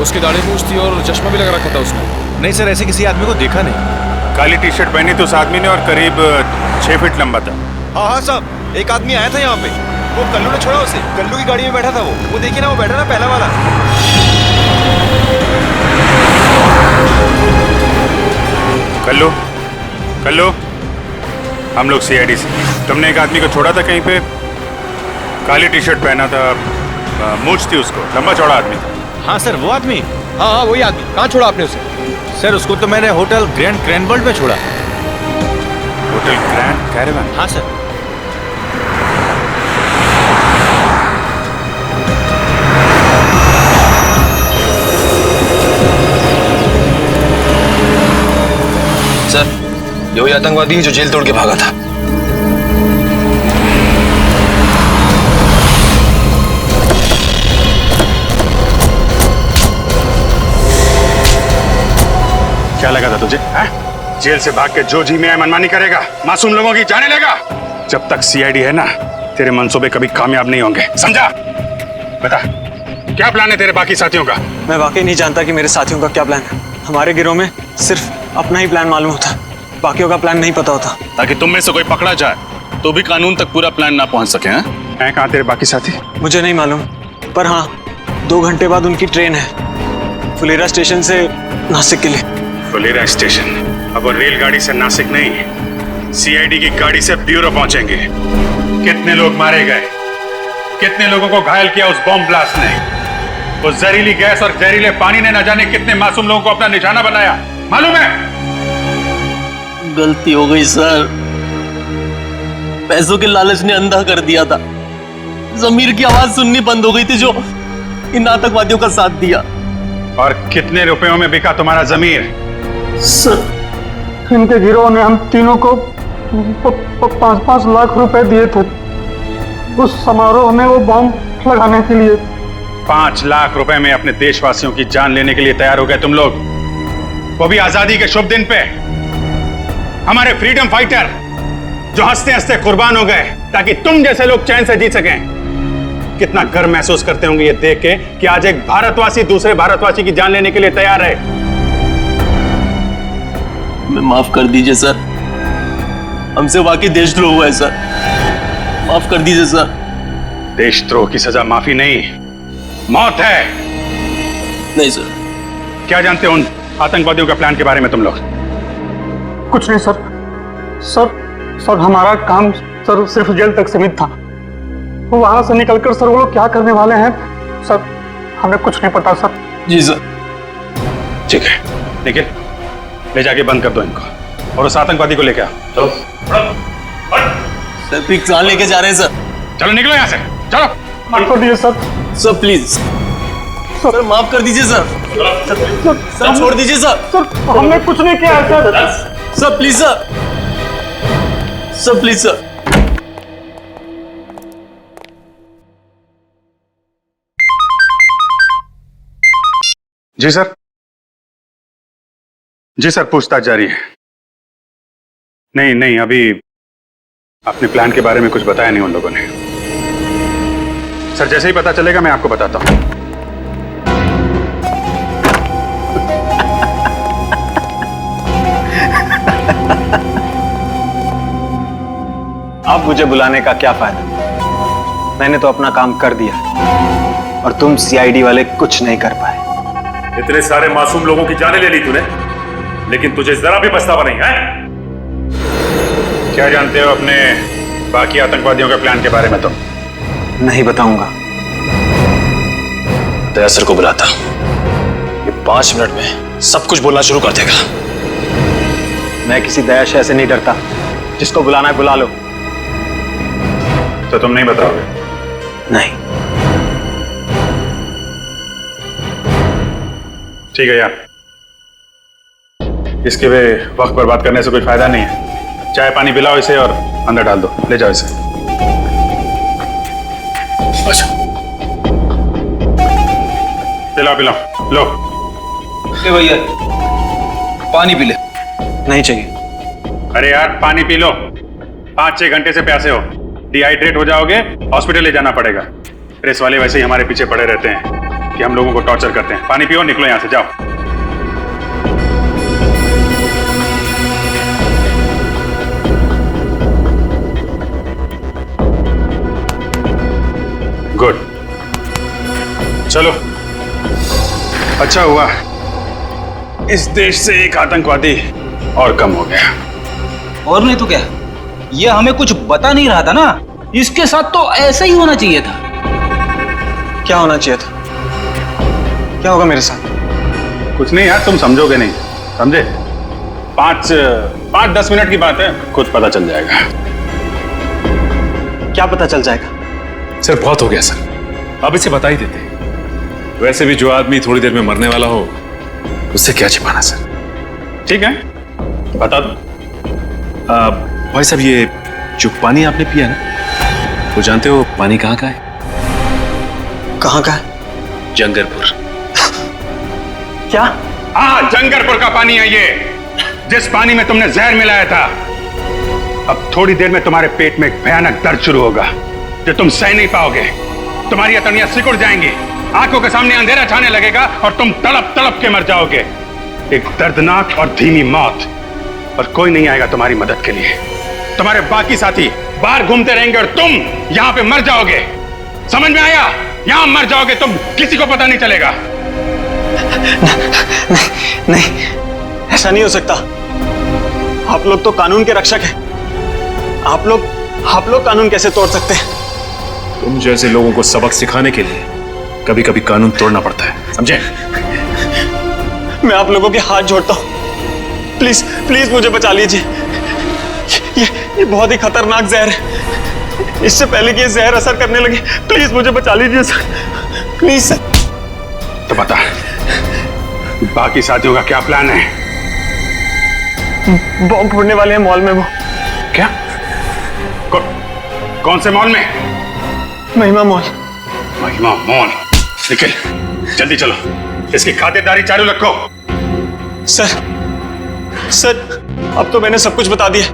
उसकी दाढ़ी मूंछ थी और चश्मा भी लगा रखा था उसने। नहीं सर, ऐसे किसी आदमी को देखा नहीं। काली टी-शर्ट पहनी थी उस आदमी ने और करीब 6 फीट लंबा था। हाँ साहब, एक आदमी आया था यहाँ पे, वो कल्लू ने छोड़ा उसे। कल्लू की गाड़ी में बैठा था वो देखिए ना, वो बैठा ना पहला वाला। कल्लू, हम लोग CID से। तुमने एक आदमी को छोड़ा था कहीं पे, काली टी-शर्ट पहना था, मूंछ थी उसको, लंबा चौड़ा आदमी था। हाँ सर, वो आदमी। हाँ वही आदमी। कहाँ छोड़ा आपने उसे? सर, उसको तो मैंने होटल ग्रैंड क्रैनबर्ट में छोड़ा। Hotel grand caravan. हाँ सर। सर, ये वही आतंकवादी है जो जेल तोड़ के भागा था। क्या लगा था तुझे? जेल से भाग के जो जी में मनमानी करेगा, मासूम लोगों की जाने लेगा। जब तक सीआईडी है ना, तेरे मंसूबे कभी कामयाब नहीं होंगे, समझा? बता, क्या प्लान है तेरे बाकी साथियों का? मैं वाकई नहीं जानता कि मेरे साथियों का क्या प्लान है। हमारे गिरोह में सिर्फ अपना ही प्लान मालूम होता, बाकियों का प्लान नहीं पता होता। ताकि तुम में से कोई पकड़ा जाए तो भी कानून तक पूरा प्लान ना पहुंच सके। हैं कहाँ तेरे बाकी साथी? मुझे नहीं मालूम, पर हाँ 2 घंटे बाद उनकी ट्रेन है फुलेरा स्टेशन से नासिक के लिए। फुलेरा स्टेशन? अब वो रेलगाड़ी से नासिक नहीं, सीआईडी की गाड़ी से ब्यूरो पहुंचेंगे। कितने लोग मारे गए, कितने लोगों को घायल किया उस बॉम्ब ब्लास्ट ने। उस जहरीली गैस और जहरीले पानी ने न जाने कितने मासूम लोगों को अपना निशाना बनाया, मालूम है? गलती हो गई सर, पैसों के लालच ने अंधा कर दिया था। जमीर की आवाज सुननी बंद हो गई थी जो इन आतंकवादियों का साथ दिया। और कितने रुपयों में बिका तुम्हारा जमीर? सर, इनके गिरोह ने हम तीनों को 5-5 लाख रुपए दिए थे उस समारोह में वो बॉम्ब लगाने के लिए। 5 लाख रुपए में अपने देशवासियों की जान लेने के लिए तैयार हो गए तुम लोग, वो भी आजादी के शुभ दिन पे। हमारे फ्रीडम फाइटर जो हंसते हंसते कुर्बान हो गए ताकि तुम जैसे लोग चैन से जी सकें। कितना गर्व महसूस करते होंगे ये देख के कि आज एक भारतवासी दूसरे भारतवासी की जान लेने के लिए तैयार है। मैं माफ कर दीजिए सर, हमसे वाकई देशद्रोह हुआ है सर, माफ कर दीजिए सर। देशद्रोह की सजा माफी नहीं, मौत है। नहीं सर। क्या जानते हो उन आतंकवादियों का प्लान के बारे में तुम लोग? कुछ नहीं सर। सर हमारा काम सर सिर्फ जेल तक सीमित था। वहां से निकलकर सर वो लोग क्या करने वाले हैं सर, हमें कुछ नहीं पता सर। जी सर। ठीक है, निखिल ले जाके बंद कर दो इनको और उस आतंकवादी को लेके आओ। चलो सर, पिक्साल लेके जा रहे हैं सर। चलो निकलो यहाँ से, चलो। माफ कर दीजिए सर। सर प्लीज सर, माफ कर दीजिए सर। सर छोड़ दीजिए सर। सर हमने कुछ नहीं किया sir. Sir please sir, sir please sir. जी सर। जी सर, पूछताछ जारी है। नहीं, अभी अपने प्लान के बारे में कुछ बताया नहीं उन लोगों ने। सर जैसे ही पता चलेगा मैं आपको बताता हूं। अब मुझे बुलाने का क्या फायदा? मैंने तो अपना काम कर दिया और तुम सीआईडी वाले कुछ नहीं कर पाए। इतने सारे मासूम लोगों की जानें ले ली तूने, लेकिन तुझे जरा भी पछतावा नहीं है? क्या जानते हो अपने बाकी आतंकवादियों के प्लान के बारे में? तो नहीं बताऊंगा। दया सर को बुलाता, ये 5 मिनट में सब कुछ बोलना शुरू कर देगा। मैं किसी दया शय से नहीं डरता, जिसको बुलाना है बुला लो। तो तुम नहीं बताओगे? नहीं। ठीक है यार, इसके वे वक्त बर्बाद करने से कोई फायदा नहीं है। चाय पानी पिलाओ इसे और अंदर डाल दो, ले जाओ इसे। अच्छा पिलाओ लो। ले भैया पानी पी ले। नहीं चाहिए। अरे यार पानी पी लो, 5-6 घंटे से प्यासे हो, डिहाइड्रेट हो जाओगे, हॉस्पिटल ले जाना पड़ेगा। प्रेस वाले वैसे ही हमारे पीछे पड़े रहते हैं कि हम लोगों को टॉर्चर करते हैं। पानी पियो, निकलो यहां से, जाओ। गुड, चलो। अच्छा हुआ इस देश से एक आतंकवादी और कम हो गया। और नहीं तो क्या, ये हमें कुछ बता नहीं रहा था ना, इसके साथ तो ऐसा ही होना चाहिए था। क्या होना चाहिए था? क्या होगा मेरे साथ? कुछ नहीं यार, तुम समझोगे नहीं, समझे? 5-10 मिनट की बात है, कुछ पता चल जाएगा। क्या पता चल जाएगा? सर बहुत हो गया सर, अब इसे बता ही देते। वैसे भी जो आदमी थोड़ी देर में मरने वाला हो उससे क्या छिपाना सर। ठीक है, बता दो। भाई साहब, ये जो पानी आपने पिया ना, वो जानते हो पानी कहाँ का है? कहाँ का है? जंगरपुर। क्या? हाँ, जंगरपुर का पानी है ये, जिस पानी में तुमने जहर मिलाया था। अब थोड़ी देर में तुम्हारे पेट में एक भयानक दर्द शुरू होगा जो तुम सह नहीं पाओगे। तुम्हारी अतड़ियां सिकुड़ जाएंगी, आंखों के सामने अंधेरा छाने लगेगा और तुम तड़प तड़प के मर जाओगे। एक दर्दनाक और धीमी मौत, और कोई नहीं आएगा तुम्हारी मदद के लिए। तुम्हारे बाकी साथी बाहर घूमते रहेंगे और तुम यहां पे मर जाओगे। समझ में आया? यहां मर जाओगे तुम, किसी को पता नहीं चलेगा। नहीं, ऐसा नहीं हो सकता। आप लोग तो कानून के रक्षक हैं। आप लोग कानून कैसे तोड़ सकते हैं? तुम जैसे लोगों को सबक सिखाने के लिए कभी कभी कानून तोड़ना पड़ता है, समझे? मैं आप लोगों के हाथ जोड़ता हूं, प्लीज प्लीज मुझे बचा लीजिए। ये बहुत ही खतरनाक जहर है। इससे पहले कि ये जहर असर करने लगे, प्लीज मुझे बचा लीजिए सर, प्लीज सर। तो बता, बाकी साथियों का क्या प्लान है? बॉम्ब फोड़ने वाले हैं मॉल में वो। क्या? कौन से मॉल में? महिमा मॉल। महिमा मॉल? निखिल, जल्दी चलो, इसकी खातिरदारी चालू रखो। सर, अब तो मैंने सब कुछ बता दिया।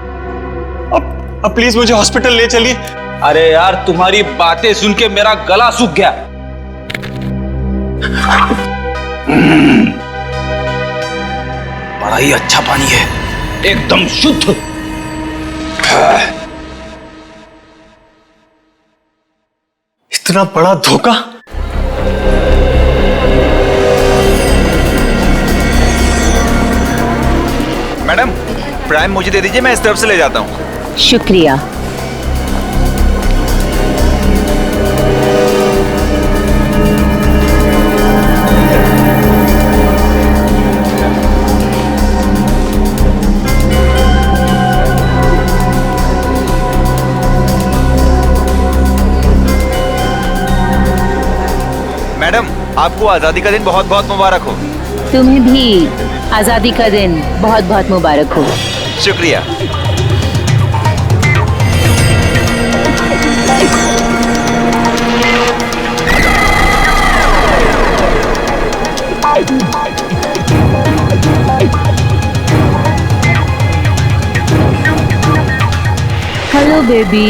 अब प्लीज मुझे हॉस्पिटल ले चलिए। अरे यार, तुम्हारी बातें सुन के मेरा गला सूख गया। बड़ा ही अच्छा पानी है, एकदम शुद्ध। इतना बड़ा धोखा। मैडम, प्राइम मुझे दे दीजिए, मैं इस तरफ से ले जाता हूँ। शुक्रिया। मैडम, आपको आजादी का दिन बहुत बहुत मुबारक हो। तुम्हें भी आजादी का दिन बहुत बहुत मुबारक हो। शुक्रिया। Hello baby.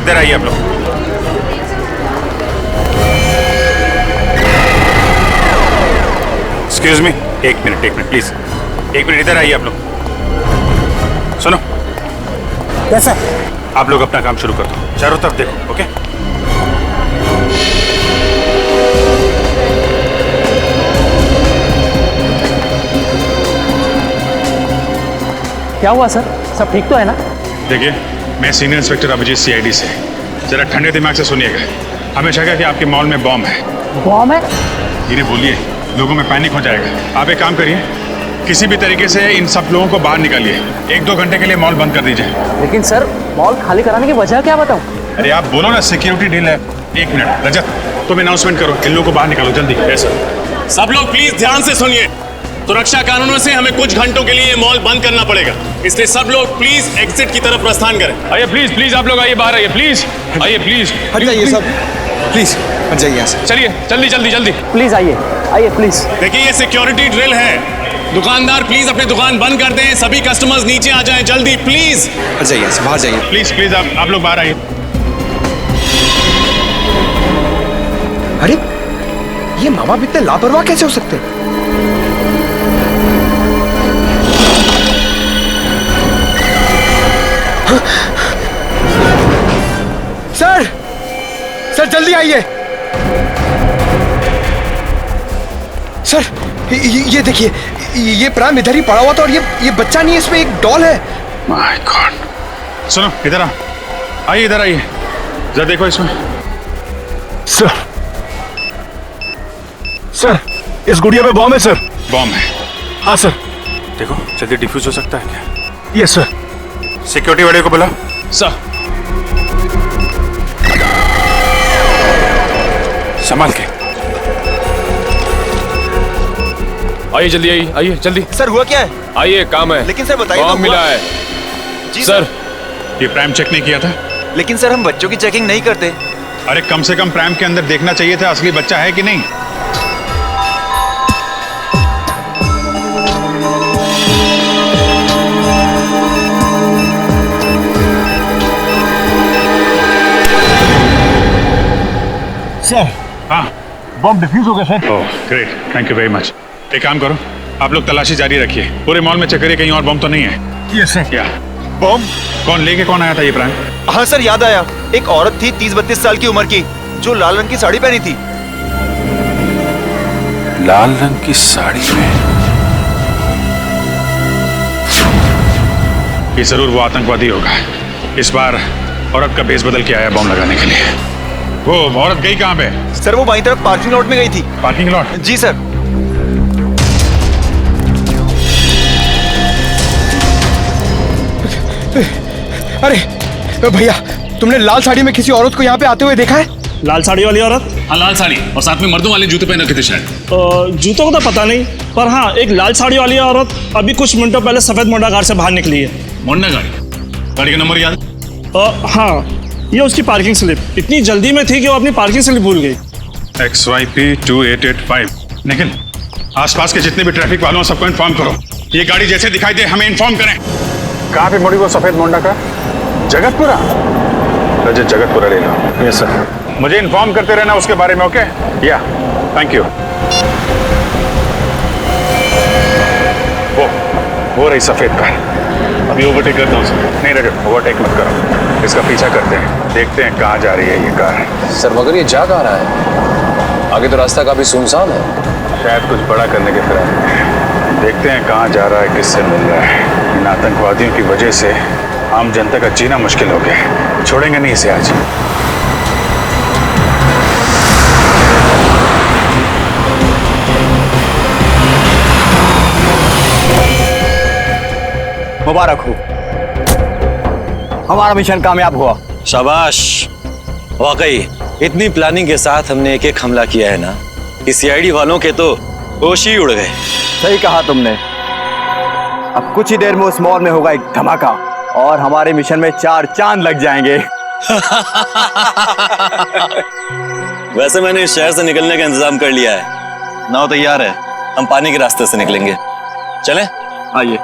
इधर आइए आप लोग। एक्सक्यूज मी, एक मिनट प्लीज, एक मिनट इधर आइए आप लोग। सुनो। कैसा? आप लोग अपना काम शुरू कर दो, चारों तरफ देखो। ओके? क्या हुआ सर? सब ठीक तो है ना? देखिए, मैं सीनियर इंस्पेक्टर अभिजीत सीआईडी से। जरा ठंडे दिमाग से सुनिएगा। हमें शक है कि आपके मॉल में बॉम्ब है। बॉम्ब है? धीरे बोलिए, लोगों में पैनिक हो जाएगा। आप एक काम करिए, किसी भी तरीके से इन सब लोगों को बाहर निकालिए। 1-2 घंटे के लिए मॉल बंद कर दीजिए। लेकिन सर, मॉल खाली कराने की वजह क्या बताऊं? अरे आप बोलो ना, सिक्योरिटी डील है। 1 मिनट, रजत तुम अनाउंसमेंट करो, इन लोगों को बाहर निकालो जल्दी। सब लोग प्लीज ध्यान से सुनिए। सुरक्षा कानूनों से हमें कुछ घंटों के लिए ये मॉल बंद करना पड़ेगा, इसलिए सब लोग प्लीज एग्जिट की तरफ प्रस्थान करें। आइए प्लीज, आप लोग आइए, बाहर आइए प्लीज, आइए प्लीज। हट जाइए सब, प्लीज हट जाइए यहाँ से। चलिए जल्दी। प्लीज आइए प्लीज। देखिए, ये सिक्योरिटी ड्रिल है। दुकानदार प्लीज अपनी दुकान बंद कर दें, सभी कस्टमर्स नीचे आ जाएं जल्दी, प्लीज। हट जाइए, बाहर जाइए। प्लीज आप लोग बाहर आइए। अरे ये माँ बाप इतने लापरवाह कैसे हो सकते हैं? सर जल्दी आइए। सर ये देखिए, ये प्राइम इधर ही पड़ा हुआ था और ये बच्चा नहीं है, इसमें एक डॉल है। My God. सुनो, इधर आइए। जरा देखो इसमें। सर इस गुड़िया में बॉम्ब है सर। बॉम्ब है? हाँ सर। देखो जल्दी डिफ्यूज हो सकता है क्या? Yes sir. सिक्योरिटी वाले को बुला। सर। संभाल के। आइए जल्दी, आइए जल्दी। सर हुआ क्या है? आइए, काम है। लेकिन सर बताइए। बॉम्ब मिला है। जी सर, ये प्राइम चेक नहीं किया था? लेकिन सर हम बच्चों की चेकिंग नहीं करते। अरे कम से कम प्राइम के अंदर देखना चाहिए था असली बच्चा है कि नहीं। सर। हाँ, बॉम्ब डिफ्यूज हो गया sir. Oh great, thank you very much. एक काम करो, आप लोग तलाशी जारी रखिए, पूरे मॉल में चेक करिए कहीं और बम तो नहीं है। Yes sir. या बम कौन लेके कौन आया था ये प्राइम? हाँ सर याद आया, एक औरत थी 30-32 साल की उम्र की जो लाल रंग की साड़ी पहनी थी। लाल रंग की साड़ी में? ये जरूर वो आतंकवादी होगा। इस बार औरत का भेस बदल के आया बम लगाने के लिए। वो औरत गई कहाँ पे? सर वो वहीं तरफ पार्किंग लॉट में गई थी। Parking lot? जी सर। अरे भैया, तुमने लाल साड़ी में किसी औरत को यहाँ पे आते हुए देखा है? लाल साड़ी वाली औरत? हाँ लाल साड़ी, और साथ में मर्दों वाले जूते पहन रखे थे शायद। जूतों को तो पता नहीं, पर हाँ एक लाल साड़ी वाली औरत अभी कुछ मिनटों पहले सफेद मोंडा कार से बाहर निकली है। मोंडा गाड़ी का नंबर याद? हाँ, ये उसकी पार्किंग स्लिप। इतनी जल्दी में थी कि वो अपनी पार्किंग स्लिप भूल गई। XYP 2885। निखिल, आसपास के जितने भी ट्रैफिक वालों सबको इन्फॉर्म करो। ये गाड़ी जैसे दिखाई दे हमें इन्फॉर्म करें। कहाँ पे मुड़ी वो सफेद मोंडा का? जगतपुरा? रजत जगतपुरा ले लो। Yes sir. मुझे इन्फॉर्म करते रहना उसके बारे में, ओके? या थैंक यू। वो रही सफेद कार। अभी ओवरटेक करता हूँ सर। नहीं रजत, ओवरटेक मत करो, इसका पीछा करते हैं, देखते हैं कहाँ जा रही है ये कार। सर मगर ये जा कहाँ रहा है? आगे तो रास्ता काफी सुनसान है। शायद कुछ बड़ा करने के फिराक में। देखते हैं कहाँ जा रहा है, किससे मिल रहा है। इन आतंकवादियों की वजह से आम जनता का जीना मुश्किल हो गया। छोड़ेंगे नहीं इसे आज। मुबारक हो, हमारा मिशन कामयाब हुआ। शाबाश। वाकई इतनी प्लानिंग के साथ हमने एक हमला किया है ना कि सीआईडी वालों के तो होश ही उड़ गए। सही कहा तुमने। अब कुछ ही देर में उस मॉल में होगा एक धमाका और हमारे मिशन में 4 चांद लग जाएंगे। वैसे मैंने इस शहर से निकलने का इंतजाम कर लिया है। नाव तैयार है, हम पानी के रास्ते से निकलेंगे। चलें? आइए।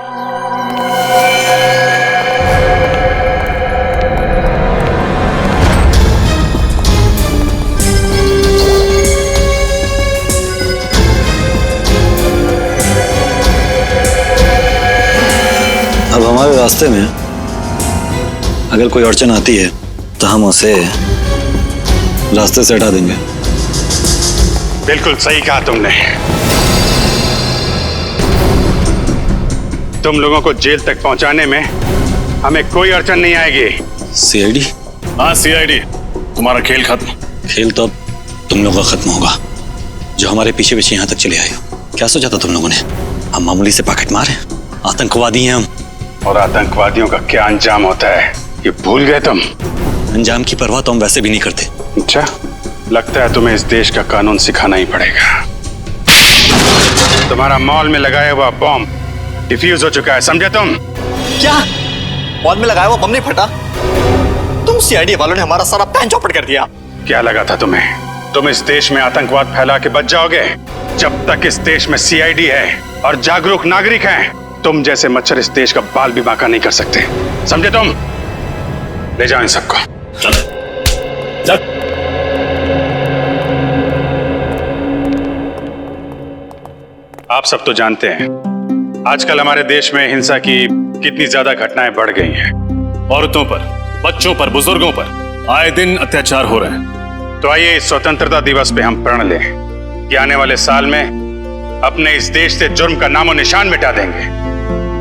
अब हमारे रास्ते में अगर कोई अड़चन आती है तो हम उसे रास्ते से हटा देंगे। बिल्कुल सही कहा तुमने। तुम लोगों को जेल तक पहुंचाने में हमें कोई अड़चन नहीं आएगी। सीआईडी? हाँ सीआईडी। तुम्हारा खेल खत्म। खेल तो अब तुम लोगों का खत्म होगा, जो हमारे पीछे पीछे यहाँ तक चले आए हो। क्या सोचा था तुम लोगों ने? हम मामूली से पॉकेट मार हैं? आतंकवादी हैं हम। और आतंकवादियों का क्या अंजाम होता है ये भूल गए तुम? अंजाम की परवाह तो हम वैसे भी नहीं करते। अच्छा, लगता है तुम्हें इस देश का कानून सिखाना ही पड़ेगा। तुम्हारा मॉल में लगाया हुआ बॉम्ब डिफ्यूज हो चुका है, समझे तुम? क्या? मॉल में लगाया हुआ बम नहीं फटा? तुम सीआईडी वालों ने हमारा सारा प्लान चौपट कर दिया। क्या लगा था तुम्हें? तुम इस देश में आतंकवाद फैला के बच जाओगे? जब तक इस देश में सीआईडी है और जागरूक नागरिक हैं, तुम जैसे मच्छर इस देश का बाल भी बांका नहीं कर सकते, समझे तुम? ले जाओ इन सबको। चल। आप सब तो जानते हैं आजकल हमारे देश में हिंसा की कितनी ज्यादा घटनाएं बढ़ गई हैं। औरतों पर, बच्चों पर, बुजुर्गों पर आए दिन अत्याचार हो रहे हैं। तो आइए इस स्वतंत्रता दिवस पे हम प्रण लें कि आने वाले साल में अपने इस देश से जुर्म का नामो निशान मिटा देंगे।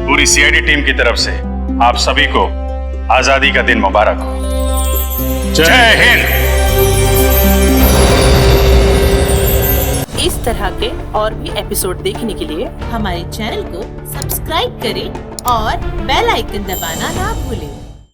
पूरी सीआईडी टीम की तरफ से आप सभी को आजादी का दिन मुबारक हो। जय हिंद। इस तरह के और भी एपिसोड देखने के लिए हमारे चैनल को सब्सक्राइब करें और बेल आइकन दबाना ना भूलें।